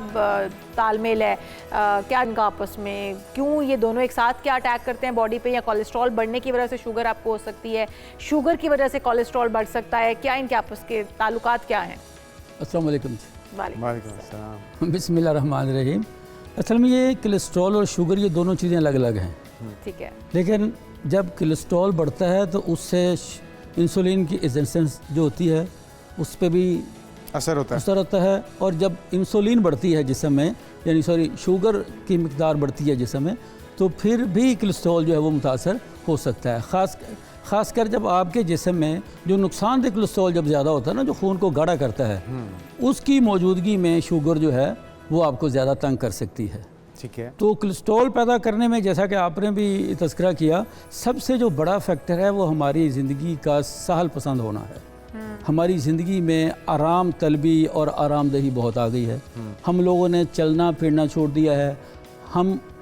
तालमेल है, क्या इनका आपस में, क्यों ये दोनों एक साथ क्या अटैक करते हैं बॉडी पे, या कोलेस्ट्रॉल बढ़ने की वजह से शुगर आपको हो सकती है, शुगर की वजह से कोलेस्ट्रॉल बढ़ सकता है, क्या इनके आपस के ताल्लुकात क्या हैं? अस्सलाम वालेकुम। वालेकुम अस्सलाम। बिस्मिल्लाहिर्रहमानिर्रहीम। असल में ये कोलेस्ट्रॉल और शुगर ये दोनों चीज़ें अलग अलग हैं, ठीक है। लेकिन जब कोलेस्ट्रॉल बढ़ता है तो उससे इंसुलिन की रेजिस्टेंस जो होती है उस पर भी असर होता है। असर होता है, और जब इंसुलिन बढ़ती है जिस्म में, यानी शुगर की मिकदार बढ़ती है जिस्म में, तो फिर भी कोलेस्ट्रॉल जो है वो मुतासर हो सकता है। ख़ासकर जब आपके जिस्म में जो नुकसानदेह कोलेस्ट्रॉल जब ज़्यादा होता है ना, जो खून को गाढ़ा करता है, उसकी मौजूदगी में शुगर जो है वो आपको ज़्यादा तंग कर सकती है। ठीक है। तो कोलेस्ट्रॉल पैदा करने में, जैसा कि आपने भी तज़किरा किया, सबसे जो बड़ा फैक्टर है वो हमारी ज़िंदगी का सहल पसंद होना है। हमारी ज़िंदगी में आराम तलबी और आरामदेही बहुत आ गई है। हम लोगों ने चलना फिरना छोड़ दिया है।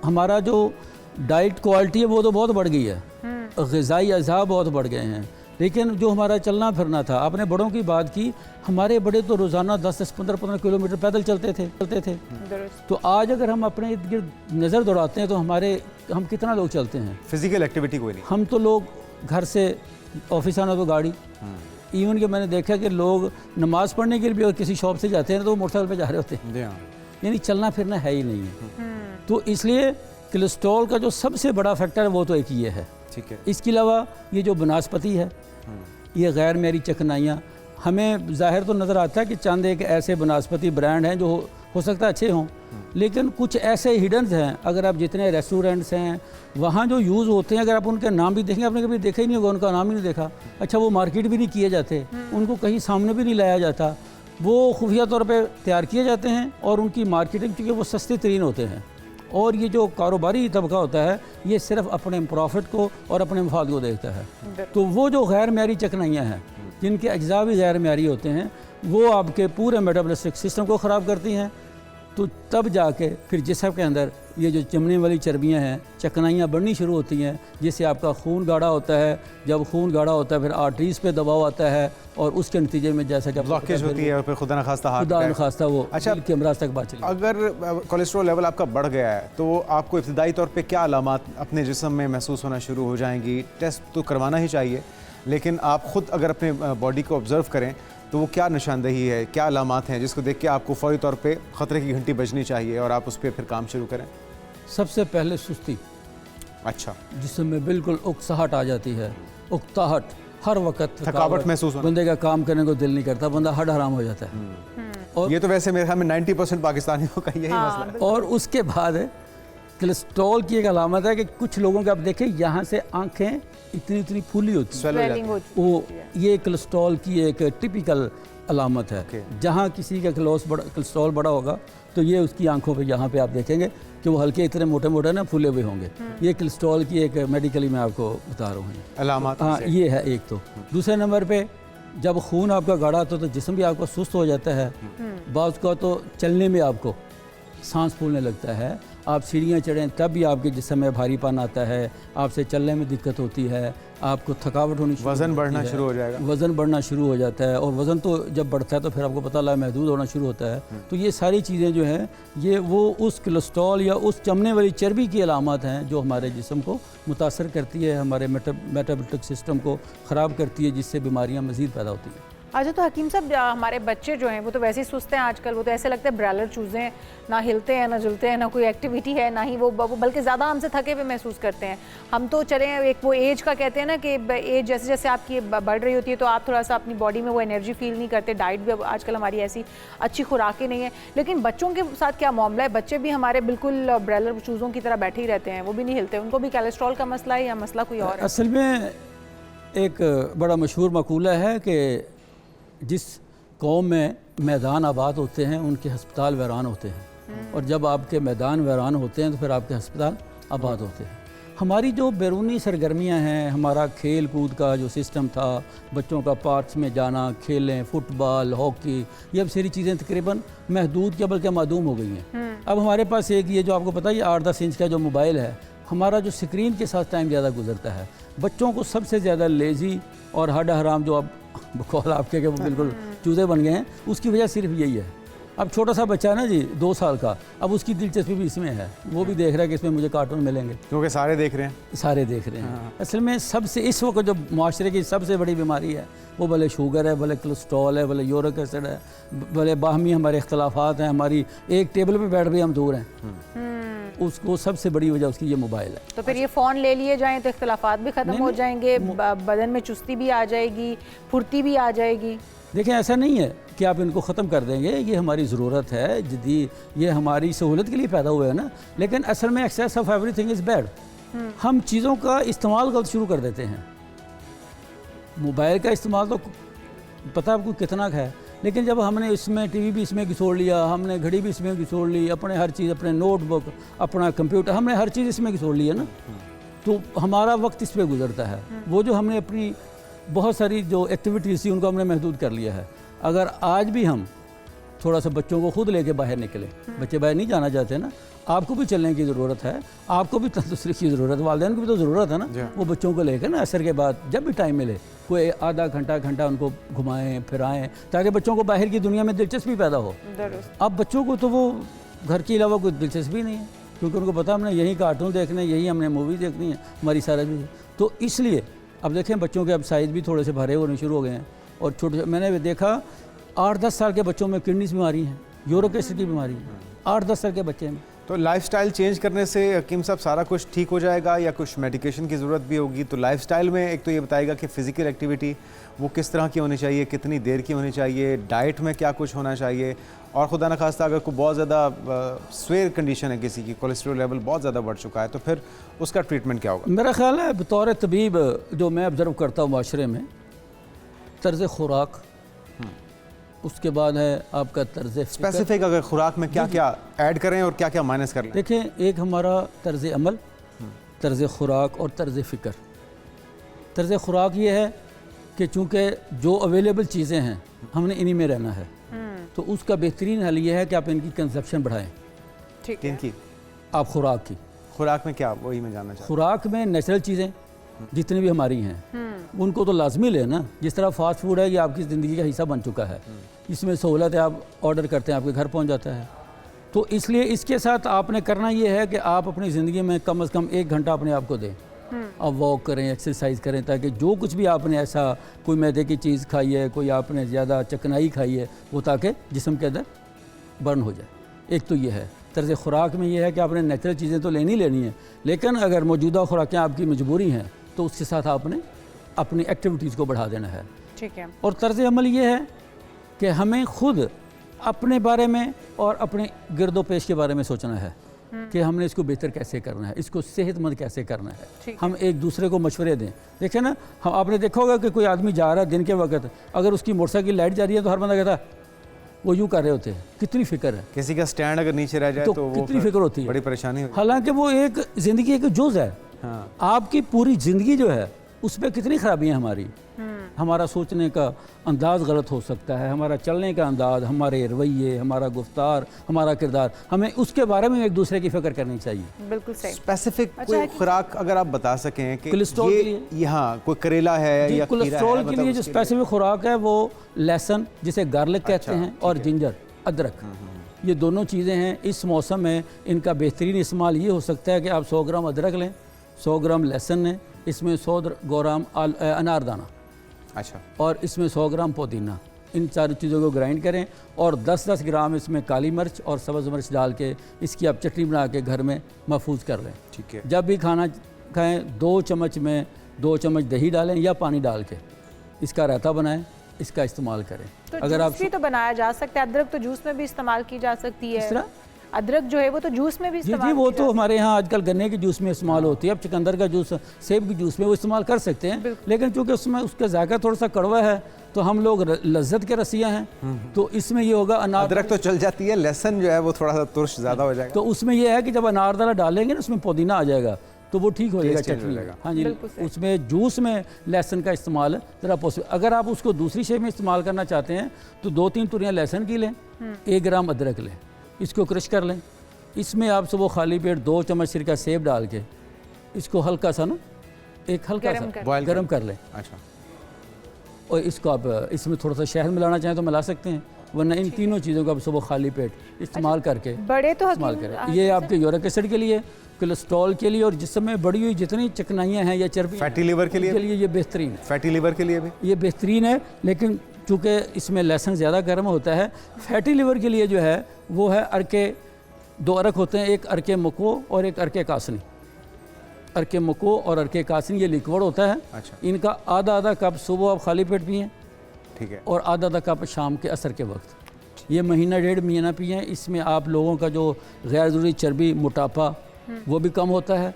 हमारा जो डाइट क्वालिटी है वो तो बहुत बढ़ गई है, ग़िज़ाई अज़ा बहुत बढ़ गए हैं, लेकिन जो हमारा चलना फिरना था, आपने बड़ों की बात की, हमारे बड़े तो रोज़ाना 10-10, 15-15 किलोमीटर पैदल चलते थे। तो आज अगर हम अपने इर्द गिर्द नज़र दौड़ाते हैं तो हम कितना लोग चलते हैं? फिजिकल एक्टिविटी कोई नहीं। हम तो लोग घर से ऑफिस आना तो गाड़ी, इवन कि मैंने देखा कि लोग नमाज़ पढ़ने के लिए भी और किसी शॉप से जाते हैं तो वो मोटरसाइकिल पे जा रहे होते हैं, यानी चलना फिरना है ही नहीं है। तो इसलिए कोलेस्ट्रॉल का जो सबसे बड़ा फैक्टर है वो तो एक ये है। ठीक है। इसके अलावा ये जो बनस्पति है, ये गैर मेरी चिकनाइयाँ, हमें ज़ाहिर तो नज़र आता है कि चंद एक ऐसे बनस्पति ब्रांड हैं जो हो सकता है अच्छे हों, लेकिन कुछ ऐसे हिडन हैं, अगर आप जितने रेस्टोरेंट्स हैं वहाँ जो यूज़ होते हैं, अगर आप उनके नाम भी देखेंगे, आपने कभी देखा ही नहीं होगा, उनका नाम ही नहीं देखा। अच्छा, वो मार्केट भी नहीं किए जाते, उनको कहीं सामने भी नहीं लाया जाता, वो खुफिया तौर पे तैयार किए जाते हैं और उनकी मार्केटिंग, क्योंकि वो सस्ते तरीन होते हैं। और ये जो कारोबारी तबका होता है ये सिर्फ अपने प्रॉफिट को और अपने मफाद को देखता है। तो वो जो गैर म्यारी चिकनाइयाँ हैं, जिनके अज्जा भी गैर म्यारी होते हैं, वो आपके पूरे मेटाबॉलिक सिस्टम को ख़राब करती हैं। तो तब जाके फिर जिस्म के अंदर ये जो चिमनी वाली चर्बियाँ हैं, चिकनाइयाँ बढ़नी शुरू होती हैं, जिससे आपका खून गाढ़ा होता है। जब खून गाढ़ा होता है फिर आर्टरीज़ पे दबाव आता है और उसके नतीजे में जैसा कि ब्लॉकेज होती है और फिर खुदा न खास्ता वो अच्छा के अमराज तक बात चली। अगर कोलेस्ट्रॉल लेवल आपका बढ़ गया है तो आपको इब्तिदाई तौर पे क्या अलामात अपने जिस्म में महसूस होना शुरू हो जाएंगी? टेस्ट तो करवाना ही चाहिए, लेकिन आप ख़ुद अगर अपने बॉडी को ऑब्ज़र्व करें तो वो क्या निशानदेही है, क्या अलामात हैं जिसको देख के आपको फ़ौरी तौर पे ख़तरे की घंटी बजनी चाहिए और आप उस पर फिर काम शुरू करें? सबसे पहले सुस्ती। अच्छा। जिसमें में बिल्कुल उकसाहट आ जाती है, उकताहट, हर वक्त थकावट महसूस होना, बंदे का काम करने को दिल नहीं करता, बंदा हड हराम हो जाता है। और ये तो वैसे मेरे ख्याल में 90% पाकिस्तानियों का यही मसला है। और उसके बाद कोलेस्ट्रॉल की एक अलामत है कि कुछ लोगों के आप देखें यहाँ से आंखें इतनी फूली होती हैं, वो ये कोलेस्ट्रॉल की एक टिपिकल अलामत है। जहाँ किसी का कोलेस्ट्रॉल बड़ा होगा तो ये उसकी आंखों पे यहाँ पे आप देखेंगे कि वो हल्के इतने मोटे मोटे ना फूले हुए होंगे। ये कोलेस्ट्रॉल की एक मेडिकली मैं आपको बता रहा हूँ अलामत। हाँ, ये है एक। तो दूसरे नंबर पे जब खून आपका गाढ़ा होता है तो जिस्म भी आपका सुस्त हो जाता है। बाज़ का तो चलने में आपको सांस फूलने लगता है, आप सीढ़ियाँ चढ़ें तब भी आपके जिस्म में भारीपन आता है, आपसे चलने में दिक्कत होती है, आपको थकावट होनी, वज़न बढ़ना शुरू हो जाएगा, वज़न बढ़ना शुरू हो जाता है। और वज़न तो जब बढ़ता है तो फिर आपको पता लगा महदूद होना शुरू होता है। तो ये सारी चीज़ें जो हैं ये वो उस कोलेस्ट्रॉल या उस चमने वाली चर्बी की अलामत हैं जो हमारे जिस्म को मुतासर करती है, हमारे मेटाबॉलिक सिस्टम को ख़राब करती है, जिससे बीमारियाँ मज़ीद पैदा होती हैं। अच्छा, तो हकीम साहब हमारे बच्चे जो हैं वो तो वैसे ही सुस्त हैं आजकल, वो तो ऐसे लगते हैं ब्रैलर चूज़े हैं, ना हिलते हैं ना जुलते हैं, ना कोई एक्टिविटी है, ना ही वो बल्कि ज़्यादा हमसे थके हुए महसूस करते हैं। हम तो चले एक वो एज का कहते हैं ना कि एज जैसे जैसे आपकी बढ़ रही होती है तो आप थोड़ा सा अपनी बॉडी में वो एनर्जी फील नहीं करते। डाइट भी आजकल हमारी ऐसी अच्छी खुराकें नहीं है, लेकिन बच्चों के साथ क्या मामला है? बच्चे भी हमारे बिल्कुल ब्रैलर चूज़ों की तरह बैठे ही रहते हैं, वो भी नहीं हिलते। उनको भी कोलेस्ट्रॉल का मसला है या मसला कोई और है? असल में एक बड़ा मशहूर मकूला है कि जिस कौम में मैदान आबाद होते हैं उनके हस्पताल वीरान होते हैं। और जब आपके मैदान वीरान होते हैं तो फिर आपके अस्पताल आबाद होते हैं। हमारी जो बैरूनी सरगर्मियां हैं, हमारा खेल कूद का जो सिस्टम था, बच्चों का पार्क्स में जाना, खेलें, फुटबॉल, हॉकी, ये अब सारी चीज़ें तकरीबन महदूद के बल्कि मादूम हो गई हैं। अब हमारे पास एक ये जो आपको पता है 8-10 इंच का जो मोबाइल है, हमारा जो स्क्रीन के साथ टाइम ज़्यादा गुजरता है, बच्चों को सबसे ज़्यादा लेज़ी और हड्डा हराम जो अब बकौल आपके के वो बिल्कुल चूज़े बन गए हैं, उसकी वजह सिर्फ यही है। अब छोटा सा बच्चा है ना जी 2 साल का, अब उसकी दिलचस्पी भी इसमें है, वो भी देख रहा है कि इसमें मुझे कार्टून मिलेंगे, क्योंकि सारे देख रहे हैं। सारे देख रहे हैं। असल में सबसे इस वक्त जो माशरे की सबसे बड़ी बीमारी है वो भले शुगर है, भले कोलेस्ट्रॉल है, भले यूरिक एसिड है, भले बाहमी हमारे इख्तलाफात हैं, हमारी एक टेबल पे बैठ भी हम दूर हैं, उसको सबसे बड़ी वजह उसकी ये मोबाइल है। तो फिर ये फ़ोन ले लिए जाएं तो इख्तलाफात भी ख़त्म हो जाएंगे, बदन में चुस्ती भी आ जाएगी, फुर्ती भी आ जाएगी। देखें, ऐसा नहीं है कि आप इनको ख़त्म कर देंगे, ये हमारी ज़रूरत है जदी, ये हमारी सहूलत के लिए पैदा हुए है ना, लेकिन असल में excess of everything is bad. हम चीज़ों का इस्तेमाल गलत शुरू कर देते हैं। मोबाइल का इस्तेमाल तो पता आपको कितना है, लेकिन जब हमने इसमें टीवी भी इसमें घिसोड़ लिया, हमने घड़ी भी इसमें घिसोड़ ली, अपने हर चीज़, अपने नोटबुक, अपना कंप्यूटर, हमने हर चीज़ इसमें घिसोड़ ली है ना, तो हमारा वक्त इस पर गुजरता है। वो जो हमने अपनी बहुत सारी जो एक्टिविटीज़ थी उनको हमने महदूद कर लिया है। अगर आज भी हम थोड़ा सा बच्चों को खुद लेके बाहर निकले, बच्चे बाहर नहीं जाना चाहते ना, आपको भी चलने की ज़रूरत है, आपको भी तंदुरुस्ती की ज़रूरत है, वालिदैन को भी तो ज़रूरत है ना, वो बच्चों को लेकर ना असर के बाद जब भी टाइम मिले कोई आधा घंटा उनको घुमाएं फिराएं, ताकि बच्चों को बाहर की दुनिया में दिलचस्पी पैदा हो। अब बच्चों को तो वो घर के अलावा कोई दिलचस्पी नहीं है, क्योंकि उनको पता हमने यही कार्टून देखने, यही हमने मूवी देखनी है, हमारी सारा चीज़। तो इसलिए अब देखें बच्चों के अब साइज़ भी थोड़े से भरे होने शुरू हो गए हैं, और छोटे मैंने देखा 8-10 साल के बच्चों में किडनी की बीमारी है, यूरिक एसिड की बीमारी है 8-10 साल के बच्चे में। तो लाइफस्टाइल चेंज करने से हकीम साहब सारा कुछ ठीक हो जाएगा या कुछ मेडिकेशन की ज़रूरत भी होगी? तो लाइफस्टाइल में एक तो ये बताएगा कि फ़िज़िकल एक्टिविटी वो किस तरह की होनी चाहिए, कितनी देर की होनी चाहिए, डाइट में क्या कुछ होना चाहिए, और खुदा न खास्ता अगर कोई बहुत ज़्यादा स्वेयर कंडीशन है, किसी की कोलेस्ट्रॉल लेवल बहुत ज़्यादा बढ़ चुका है, तो फिर उसका ट्रीटमेंट क्या होगा? मेरा ख्याल है बतौर तबीब जो मैं ऑब्ज़र्व करता हूँ माशरे में, तर्ज़ खुराक, उसके बाद है आपका तर्ज़ स्पेसिफिक अगर खुराक में क्या क्या ऐड करें और क्या क्या माइनस कर लें? देखें, एक हमारा तर्ज़ अमल, तर्ज़ खुराक और तर्ज़ फ़िक्र। तर्ज़ खुराक ये है कि चूँकि जो अवेलेबल चीज़ें हैं हमने इन्हीं में रहना है, तो उसका बेहतरीन हल ये है कि आप इनकी कंजप्शन बढ़ाएं। ठीक है। इनकी आप खुराक में क्या, वही मैं जानना चाहता खुराक में नेचुरल चीज़ें जितनी भी हमारी हैं उनको तो लाजमी ले ना। जिस तरह फास्ट फूड है, ये आपकी ज़िंदगी का हिस्सा बन चुका है, इसमें सहूलत है, आप ऑर्डर करते हैं आपके घर पहुंच जाता है। तो इसलिए इसके साथ आपने करना ये है कि आप अपनी ज़िंदगी में कम से कम 1 घंटा अपने आप को दें। आप वॉक करें, एक्सरसाइज करें, ताकि जो कुछ भी आपने ऐसा कोई मैदे की चीज़ खाई है, कोई आपने ज़्यादा चकनाई खाई है, वो ताकि जिस्म के अंदर बर्न हो जाए। एक तो ये है तर्ज़ खुराक में ये है कि आपने नेचुरल चीज़ें तो लेनी है, लेकिन अगर मौजूदा खुराकें आपकी मजबूरी हैं तो उसके साथ आपने अपनी एक्टिविटीज़ को बढ़ा देना है। ठीक है। और तर्ज़ अमल ये है कि हमें खुद अपने बारे में और अपने गिरदो पेश के बारे में सोचना है कि हमने इसको बेहतर कैसे करना है, इसको सेहतमंद कैसे करना है। हम एक दूसरे को मशवरे दें। देखिए ना, हम आपने देखा होगा कि कोई आदमी जा रहा है दिन के वक्त, अगर उसकी मोटरसाइकिल लाइट जा रही है तो हर बंदा कहता है वो यूँ कर रहे होते हैं। कितनी फिक्र है, किसी का स्टैंड अगर नीचे रह जाए तो कितनी फिक्र होती है, बड़ी परेशानी होती है। हालांकि वो एक ज़िंदगी एक जुज़ है। हाँ। आपकी पूरी ज़िंदगी जो है उसमें कितनी खराबियाँ हमारी, हमारा सोचने का अंदाज़ गलत हो सकता है, हमारा चलने का अंदाज़, हमारे रवैये, हमारा गुफ्तार, हमारा किरदार, हमें उसके बारे में एक दूसरे की फिक्र करनी चाहिए। बिल्कुल सही। स्पेसिफिक कोई खुराक अगर आप बता सकें कि कोलेस्ट्रॉल के लिए, यहाँ कोई करेला है या कोलेस्ट्रॉल के लिए जो स्पेसिफिक खुराक है वो लहसुन, जिसे गार्लिक कहते हैं, और जिंजर, अदरक, ये दोनों चीज़ें हैं। इस मौसम में इनका बेहतरीन इस्तेमाल ये हो सकता है कि आप 100 ग्राम अदरक लें, 100 ग्राम लहसुन लें, इसमें 100 ग्राम अनारदाना, अच्छा, और इसमें 100 ग्राम पुदीना, इन चारों चीज़ों को ग्राइंड करें और 10-10 ग्राम इसमें काली मिर्च और सब्ज़ मिर्च डाल के इसकी आप चटनी बना के घर में महफूज कर लें। ठीक है। जब भी खाना खाएं 2 चम्मच में 2 चम्मच दही डालें या पानी डाल के इसका रायता बनाएं, इसका इस्तेमाल करें। तो अगर आप जूस भी तो बनाया जा सकता है, अदरक तो जूस में भी इस्तेमाल की जा सकती है। इस तरह अदरक जो है वो तो जूस में भी जी इस्तेमाल जी, वो की तो जाती हमारे यहाँ आजकल गन्ने के जूस में इस्तेमाल होती है। अब चुकंदर का जूस, सेब के जूस में वो इस्तेमाल कर सकते हैं, लेकिन चूंकि उसमें उसका जायका थोड़ा सा कड़वा है तो हम लोग लज्जत के रसिया हैं, तो इसमें ये होगा अनार। अदरक तो चल जाती है, लहसुन जो है वो थोड़ा सा तुर्श ज़्यादा हो जाएगा। तो उसमें यह है कि जब अनारदाना डालेंगे ना उसमें पुदीना आ जाएगा तो वो ठीक हो जाएगा टेस्ट चेंज हो चटनी। जाएगा। हाँ जी, बिल्कुल सही। उसमें जूस में लहसुन का इस्तेमाल ज़रा पॉसिबल। अगर आप उसको दूसरी शेप में इस्तेमाल करना चाहते हैं तो 2-3 तुरियाँ लहसुन की लें, 1 ग्राम अदरक लें, इसको क्रश कर लें। इसमें आप सुबह खाली पेट 2 चम्मच सिरका सेब डाल के इसको हल्का सा ना एक हल्का गरम सा कर बॉयल गर्म कर लें, अच्छा, और इसको आप इसमें थोड़ा सा शहद मिलाना चाहें तो मिला सकते हैं, वरना इन तीनों चीज़ों को आप सुबह खाली पेट इस्तेमाल करके बड़े तो इस्तेमाल हकीम करें। ये आपके यूरिक एसिड के लिए, कोलेस्ट्रॉल के लिए, और जिसमें बढ़ी हुई जितनी चिकनाइयाँ हैं या चर्बी फैटी लीवर के लिए, ये बेहतरीन है। फैटी लीवर के लिए भी ये बेहतरीन है, लेकिन चूँकि इसमें लहसुन ज़्यादा गर्म होता है। फैटी लीवर के लिए जो है वो है अरके, 2 अरक होते हैं, एक अरके मको और एक अरके कासनी। अरके मको और अरके कासनी ये लिक्विड होता है। अच्छा। इनका आधा कप सुबह आप खाली पेट पिएँ ठीक है। और आधा कप शाम के असर के वक्त। ये महीना 1.5 महीना पिएँ। इसमें आप लोगों का जो गैर ज़रूरी चर्बी, मोटापा वो भी कम होता है,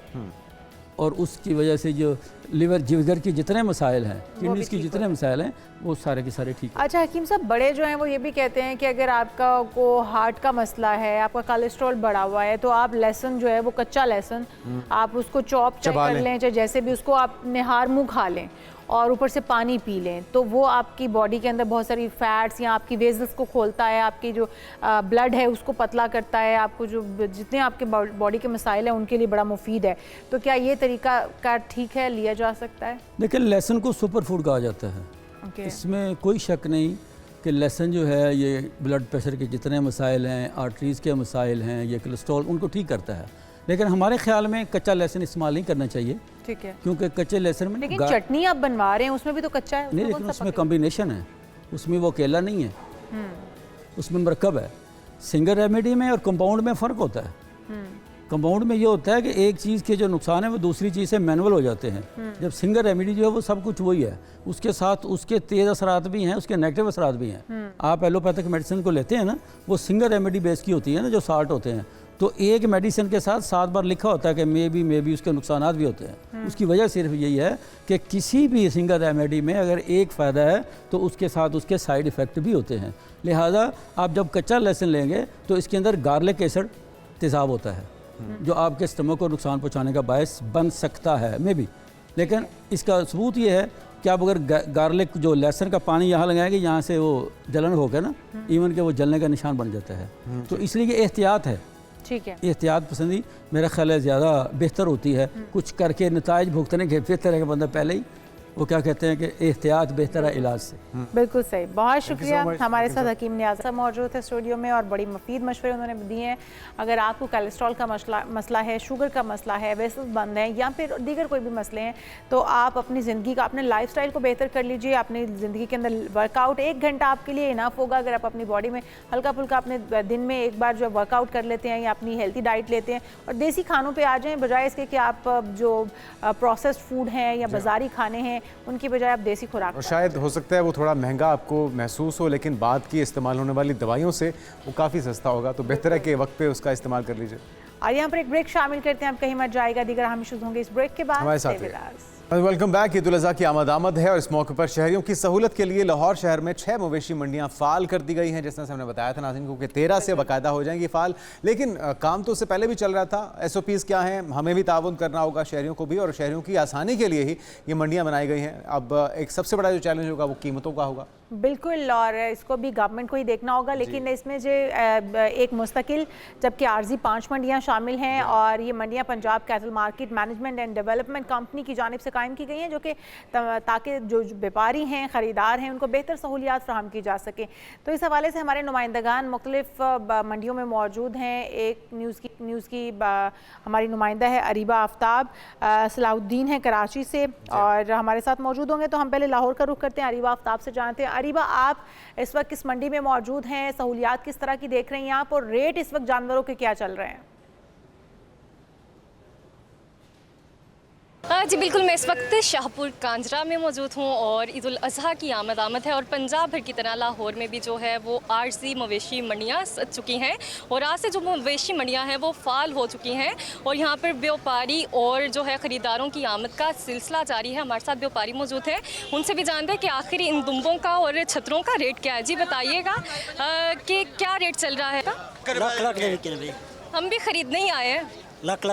और उसकी वजह से जो लिवर, जिगर की जितने मसाइल हैं, किडनीज की जितने मसाइल हैं, वो सारे के सारे ठीक हैं। अच्छा हकीम साहब, बड़े जो हैं वो ये भी कहते हैं कि अगर आपका को हार्ट का मसला है, आपका कोलेस्ट्रॉल बढ़ा हुआ है, तो आप लहसुन जो है वो कच्चा लहसुन आप उसको चॉप चबा कर लें। लें, चाहे जैसे भी उसको आप निहार मुँह खा लें और ऊपर से पानी पी लें, तो वो आपकी बॉडी के अंदर बहुत सारी फैट्स या आपकी वेजल्स को खोलता है, आपकी जो ब्लड है उसको पतला करता है, आपको जो जितने आपके बॉडी के मसाइल हैं उनके लिए बड़ा मुफीद है। तो क्या ये तरीका का ठीक है, लिया जा सकता है? लेकिन लहसुन को सुपर फूड कहा जाता है। इसमें कोई शक नहीं कि लहसुन जो है ये ब्लड प्रेशर के जितने मसाइल हैं, आर्टरीज़ के मसाइल हैं, ये कोलेस्ट्रॉल, उनको ठीक करता है। लेकिन हमारे ख्याल में कच्चा लहसुन इस्तेमाल नहीं करना चाहिए, ठीक है। क्योंकि कच्चे लहसुन में लेकिन चटनी आप बनवा रहे हैं उसमें भी तो कच्चा है। नहीं, उसमें लेकिन कौन सा उसमें पकेगा? कॉम्बिनेशन है, उसमें वो अकेला नहीं है, उसमें मरकब है। सिंगल रेमेडी में और कंपाउंड में फ़र्क होता है। कंपाउंड में ये होता है कि एक चीज़ के जो नुकसान है वो दूसरी चीज़ से मैनुअल हो जाते हैं। जब सिंगल रेमेडी जो है वो सब कुछ वही है, उसके साथ उसके तेज़ असरात भी हैं, उसके नेगेटिव असरात भी हैं। आप एलोपैथिक मेडिसिन को लेते हैं ना, वो सिंगल रेमेडी बेस की होती है ना, जो साल्ट होते हैं, तो एक मेडिसिन के साथ 7 बार लिखा होता है कि मे बी उसके नुकसानात भी होते हैं। उसकी वजह सिर्फ यही है कि किसी भी सिंगल रेमेडी में अगर एक फ़ायदा है तो उसके साथ उसके साइड इफ़ेक्ट भी होते हैं। लिहाजा आप जब कच्चा लहसुन लेंगे तो इसके अंदर गार्लिक एसिड तेज़ाब होता है, जो आपके स्टमक को नुकसान पहुँचाने का बायस बन सकता है, मे बी। लेकिन इसका सबूत ये है कि आप अगर गार्लिक जो लहसुन का पानी यहाँ लगाएंगे, यहाँ से वो जलन होकर ना, इवन के वो जलने का निशान बन जाता है। तो इसलिए ये एहतियात है, ठीक है। एहतियात पसंदी मेरा ख्याल है ज़्यादा बेहतर होती है। कुछ करके नताइज भुगतने के बेहतर है कि बंदा पहले ही, वो क्या कहते हैं कि एहतियात बेहतर है इलाज से। बिल्कुल सही, बहुत शुक्रिया। much, हमारे साथ हकीम नियाज़ साहब मौजूद थे स्टूडियो में और बड़ी मुफीद मशवरे उन्होंने दिए हैं। अगर आपको कोलेस्ट्रॉल का मसला है, शुगर का मसला है, वेसल्स बंद हैं या फिर दीगर कोई भी मसले हैं, तो आप अपनी ज़िंदगी का, अपने लाइफस्टाइल को बेहतर कर लीजिए। अपनी ज़िंदगी के अंदर वर्कआउट 1 घंटा आपके लिए इनफ होगा। अगर आप अपनी बॉडी में हल्का फुल्का अपने दिन में एक बार जो वर्कआउट कर लेते हैं या अपनी हेल्थी डाइट लेते हैं और देसी खानों पर आ जाएँ, बजाय इसके कि आप जो प्रोसेस्ड फूड हैं या बाज़ारी खाने हैं उनकी बजाय आप देसी खुराक। और शायद हो सकता है वो थोड़ा महंगा आपको महसूस हो, लेकिन बाद की इस्तेमाल होने वाली दवाइयों से वो काफ़ी सस्ता होगा, तो बेहतर है कि वक्त पे उसका इस्तेमाल कर लीजिए। और यहाँ पर एक ब्रेक शामिल करते हैं, आप कहीं मत जाएगा, दीगर हम इश्यूज होंगे इस ब्रेक के बाद। हमारे साथ वेलकम बैक। ईद उल अज़हा की आमद है और इस मौके पर शहरियों की सहूलत के लिए लाहौर शहर में 6 मवेशी मंडियां फ़ाल कर दी गई हैं, जिस तरह से हमने बताया था नाज़रीन को कि 13 से बाकायदा हो जाएंगी फ़ाल। लेकिन काम तो उससे पहले भी चल रहा था। SOPs क्या हैं, हमें भी ताउन करना होगा शहरियों को भी, और शहरियों की आसानी के लिए ही ये मंडियाँ बनाई गई हैं। अब एक सबसे बड़ा जो चैलेंज होगा वो कीमतों का होगा। बिल्कुल, और इसको भी गवर्नमेंट को ही देखना होगा। लेकिन इसमें जो एक मुस्तकिल जबकि आर्जी 5 मंडियाँ शामिल हैं, और ये मंडियाँ Punjab cattle market management and development company की जानिब से कायम की गई हैं, जो कि ताकि जो व्यापारी हैं, ख़रीदार हैं, उनको बेहतर सहूलियात फ्राहम की जा सके। तो इस हवाले से हमारे नुमाइंदगान मुख्तलिफ मंडियों में मौजूद हैं। एक न्यूज़ की हमारी नुमाइंदा है अरीबा आफ्ताब, सलाउद्दीन है कराची से, और हमारे साथ मौजूद होंगे। तो हम पहले लाहौर का रुख करते हैं, अरीबा आफ्ताब से जानते हैं। अरीबा, आप इस वक्त किस मंडी में मौजूद हैं, सहूलियात किस तरह की देख रही हैं आप, और रेट इस वक्त जानवरों के क्या चल रहे हैं? जी बिल्कुल, मैं इस वक्त शाहपुर कांजरा में मौजूद हूँ और ईद उल अज़हा की आमद है और पंजाब भर की तरह लाहौर में भी जो है वो आरजी मवेशी मंडियाँ सज चुकी हैं और आज से जो मवेशी मंडियाँ हैं वो फ़ाल हो चुकी हैं और यहाँ पर व्यापारी और जो है ख़रीदारों की आमद का सिलसिला जारी है। हमारे साथ व्यापारी मौजूद हैं, उनसे भी जानते हैं कि आखिर इन दुम्बों का और छतरों का रेट क्या है। जी बताइएगा कि क्या रेट चल रहा है? हम भी ख़रीदने ही आए हैं। लाख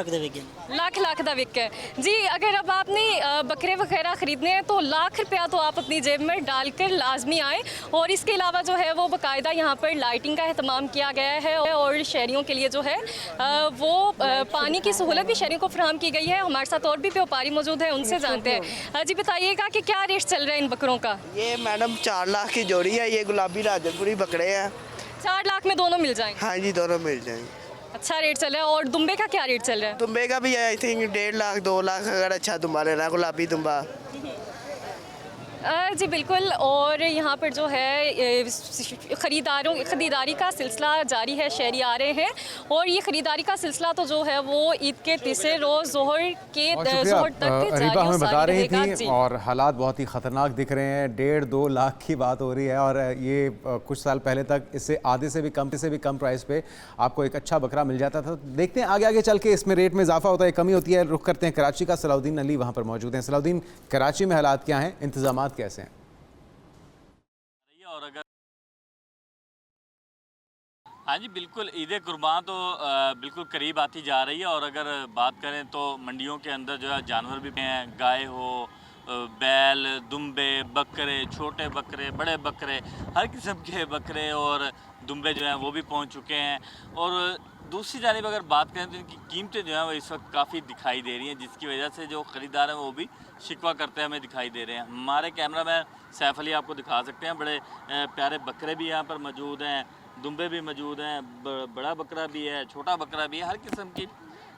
दा विक है जी। अगर अब आपने बकरे वगैरह ख़रीदने हैं तो लाख रुपया तो आप अपनी जेब में डालकर लाजमी आए और इसके अलावा जो है वो बाकायदा यहाँ पर लाइटिंग का अहतमाम किया गया है और शहरियों के लिए जो है वो पानी की सहूलत भी शहरियों को फराहम की गई है। हमारे साथ और भी व्यापारी मौजूद हैं, उनसे जानते हैं। जी बताइएगा कि क्या रेट चल रहा है इन बकरों का? ये मैडम 4 लाख की जोड़ी है, ये गुलाबी राजनपुरी बकरे हैं। 4 लाख में दोनों मिल जाएंगे? हाँ जी, दोनों मिल जाएंगे। अच्छा रेट चल रहा है। और दुम्बे का क्या रेट चल रहा है? दुम्बे का भी आई थिंक 1.5 लाख 2 लाख अगर अच्छा दुम्बा लेना, गुलाबी दुम्बा। जी बिल्कुल। और यहाँ पर जो है ख़रीदारी का सिलसिला जारी है, शहरी आ रहे हैं और ये ख़रीदारी का सिलसिला तो जो है वो ईद के तीसरे रोज़ जोहर तक अरीबा हमें बता रही थी जी। और हालात बहुत ही ख़तरनाक दिख रहे हैं। 1.5-2 लाख की बात हो रही है और ये कुछ साल पहले तक इससे आधे से भी कम प्राइस पे आपको एक अच्छा बकरा मिल जाता था। देखते हैं आगे चल के इसमें रेट में इजाफा होता है, कमी होती है। रुख करते हैं कराची का। सलाउद्दीन अली वहाँ पर मौजूद हैं। सलाउद्दीन, कराची में हालात क्या हैं, इंतजाम कैसे हैं? और अगर हाँ जी बिल्कुल, ईद कुर्बान तो बिल्कुल करीब आती जा रही है और अगर बात करें तो मंडियों के अंदर जो है जानवर भी हैं, गाय हो, बैल, दुम्बे, बकरे, छोटे बकरे, बड़े बकरे, हर किस्म के बकरे और दुम्बे जो हैं वो भी पहुंच चुके हैं। और दूसरी जानिब अगर बात करें तो इनकी कीमतें जो हैं वो इस वक्त काफ़ी दिखाई दे रही हैं, जिसकी वजह से जो ख़रीदार हैं वो भी शिकवा करते हमें दिखाई दे रहे हैं। हमारे कैमरा मैन सैफ अली आपको दिखा सकते हैं, बड़े प्यारे बकरे भी यहाँ पर मौजूद हैं, दुम्बे भी मौजूद हैं, बड़ा बकरा भी है, छोटा बकरा भी है, हर किस्म की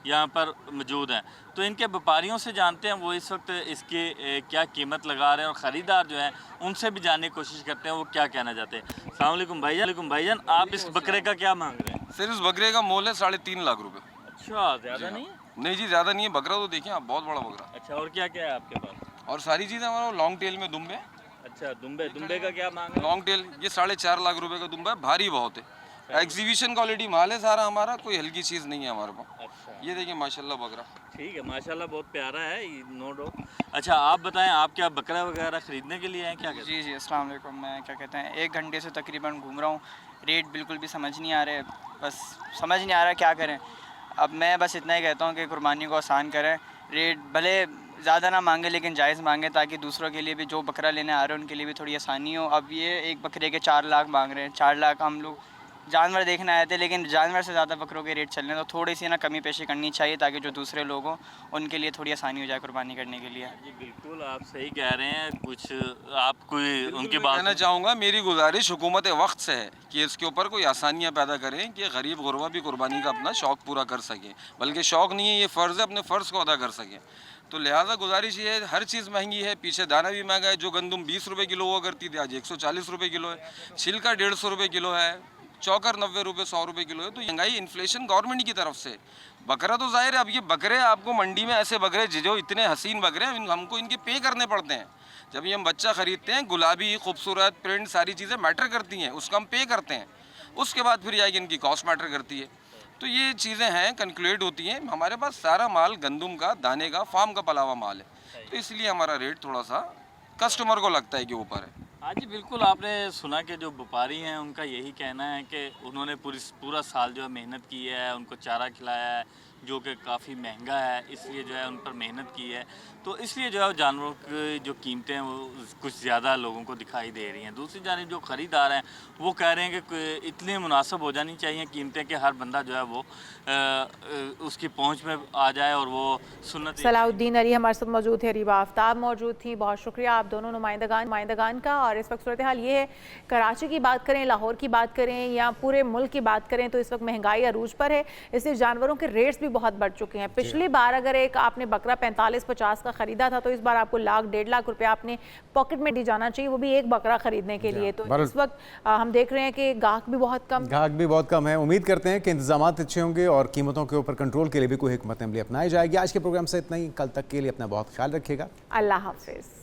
यहाँ पर मौजूद हैं। तो इनके व्यापारियों से जानते हैं वो इस वक्त इसकी क्या कीमत लगा रहे हैं और ख़रीदार जो हैं उनसे भी जानने की कोशिश करते हैं वो क्या कहना चाहते हैं। अस्सलाम वालेकुम भाईजान, आप इस बकरे का क्या मांग रहे हैं? सर इस बकरे का मोल है 3.5 लाख रुपए। अच्छा, ज़्यादा नहीं है? नहीं जी, ज़्यादा नहीं है। बकरा तो देखिए आप, बहुत बड़ा बकरा। अच्छा, और क्या क्या है आपके पास? और सारी चीज़ें हमारा लॉन्ग टेल में दुम्बे। अच्छा, दुम्बे का क्या मांग रहे हैं? लॉन्ग टेल ये 4.5 लाख रुपए का दुम्बा है, भारी बहुत है। एग्जीबिशन क्वालिटी माल है सारा हमारा, कोई हल्की चीज़ नहीं है हमारे पास। अच्छा, ये देखिए माशाल्लाह बकरा। ठीक है, माशाल्लाह बहुत प्यारा है, नो डाउट। अच्छा, आप बताएं, आप क्या बकरा वगैरह ख़रीदने के लिए हैं क्या? जी अस्सलाम वालेकुम। मैं क्या कहते हैं 1 घंटे से तकरीबन घूम रहा हूँ, रेट बिल्कुल भी समझ नहीं आ रहे, बस समझ नहीं आ रहा क्या करें। अब मैं बस इतना ही कहता हूँ कि कुर्बानी को आसान करें, रेट भले ज़्यादा ना मांगे लेकिन जायज़ मांगे, ताकि दूसरों के लिए भी जो बकरा लेने आ रहे हैं उनके लिए भी थोड़ी आसानी हो। अब ये एक बकरे के 4 लाख मांग रहे हैं। 4 लाख हम लोग जानवर देखने आए थे, लेकिन जानवर से ज़्यादा बकरों के रेट चल रहे हैं, तो थोड़ी सी ना कमी पेशी करनी चाहिए ताकि जो दूसरे लोग हों उनके लिए थोड़ी आसानी हो जाए कुर्बानी करने के लिए। जी बिल्कुल, आप सही कह रहे हैं। कुछ आप कोई उनकी बात कहना चाहूँगा, मेरी गुजारिश हुकूमत वक्त से है कि इसके ऊपर कोई आसानियाँ पैदा करें कि गरीब गुरबा भी कुर्बानी का अपना शौक़ पूरा कर सकें, बल्कि शौक़ नहीं है, ये फ़र्ज़ है, अपने फ़र्ज़ को अदा कर सकें। तो लिहाजा गुजारिश ये है, हर चीज़ महंगी है, पीछे दाना भी महंगा है। जो गंदम 20 रुपये किलो हुआ करती थी आज 140 रुपये किलो है, छिलका 150 रुपये किलो है, चौकर 90 रुपये 100 रुपये किलो है। तो महंगाई इन्फ्लेशन गवर्नमेंट की तरफ से। बकरा तो जाहिर है, अब ये बकरे आपको मंडी में ऐसे बकरे जो इतने हसीन बकरे हैं, हमको इनके पे करने पड़ते हैं। जब ये हम बच्चा ख़रीदते हैं, गुलाबी खूबसूरत प्रिंट सारी चीज़ें मैटर करती हैं, उसका हम पे करते हैं, उसके बाद फिर जाएगी इनकी कॉस्ट मैटर करती है। तो ये चीज़ें हैं, कंक्लूड होती हैं। हमारे पास सारा माल गंदम का, दाने का, फार्म का पला हुआ माल है, तो इसलिए हमारा रेट थोड़ा सा कस्टमर को लगता है कि ऊपर है। हाँ जी बिल्कुल, आपने सुना कि जो व्यापारी हैं उनका यही कहना है कि उन्होंने पूरा साल जो है मेहनत की है, उनको चारा खिलाया है जो कि काफ़ी महंगा है, इसलिए जो है उन पर मेहनत की है, तो इसलिए जो है जानवरों की जो कीमतें हैं वो कुछ ज़्यादा लोगों को दिखाई दे रही हैं। दूसरी जानिब जो ख़रीदार हैं वो कह रहे हैं कि इतनी मुनासिब हो जानी चाहिए कीमतें कि हर बंदा जो है वो उसकी पहुंच में आ जाए और वो सुन्नत। सलाउद्दीन अली हमारे साथ मौजूद थे, रीबा आफ्ताब मौजूद थी। बहुत शुक्रिया आप दोनों नुमाइंदगान का। और इस वक्त सूरत हाल ये है, कराची की बात करें, लाहौर की बात करें या पूरे मुल्क की बात करें, तो इस वक्त महंगाई अरूज पर है, इसलिए जानवरों के रेट्स भी बहुत बढ़ चुके हैं। पिछली बार अगर एक आपने बकरा 45-50 का खरीदा था तो इस बार आपको लाख 1.5 लाख रुपए आपने पॉकेट में दी जाना चाहिए, वो भी एक बकरा खरीदने के लिए। तो इस वक्त हम देख रहे हैं कि गाहक भी बहुत कम है। उम्मीद करते हैं कि इंतजामात अच्छे होंगे और कीमतों के ऊपर कंट्रोल के लिए भी कोई हिकमत अमली अपनाई जाएगी। आज के प्रोग्राम से इतना ही, कल तक के लिए अपना बहुत ख्याल रखिएगा। अल्लाह हाफिज।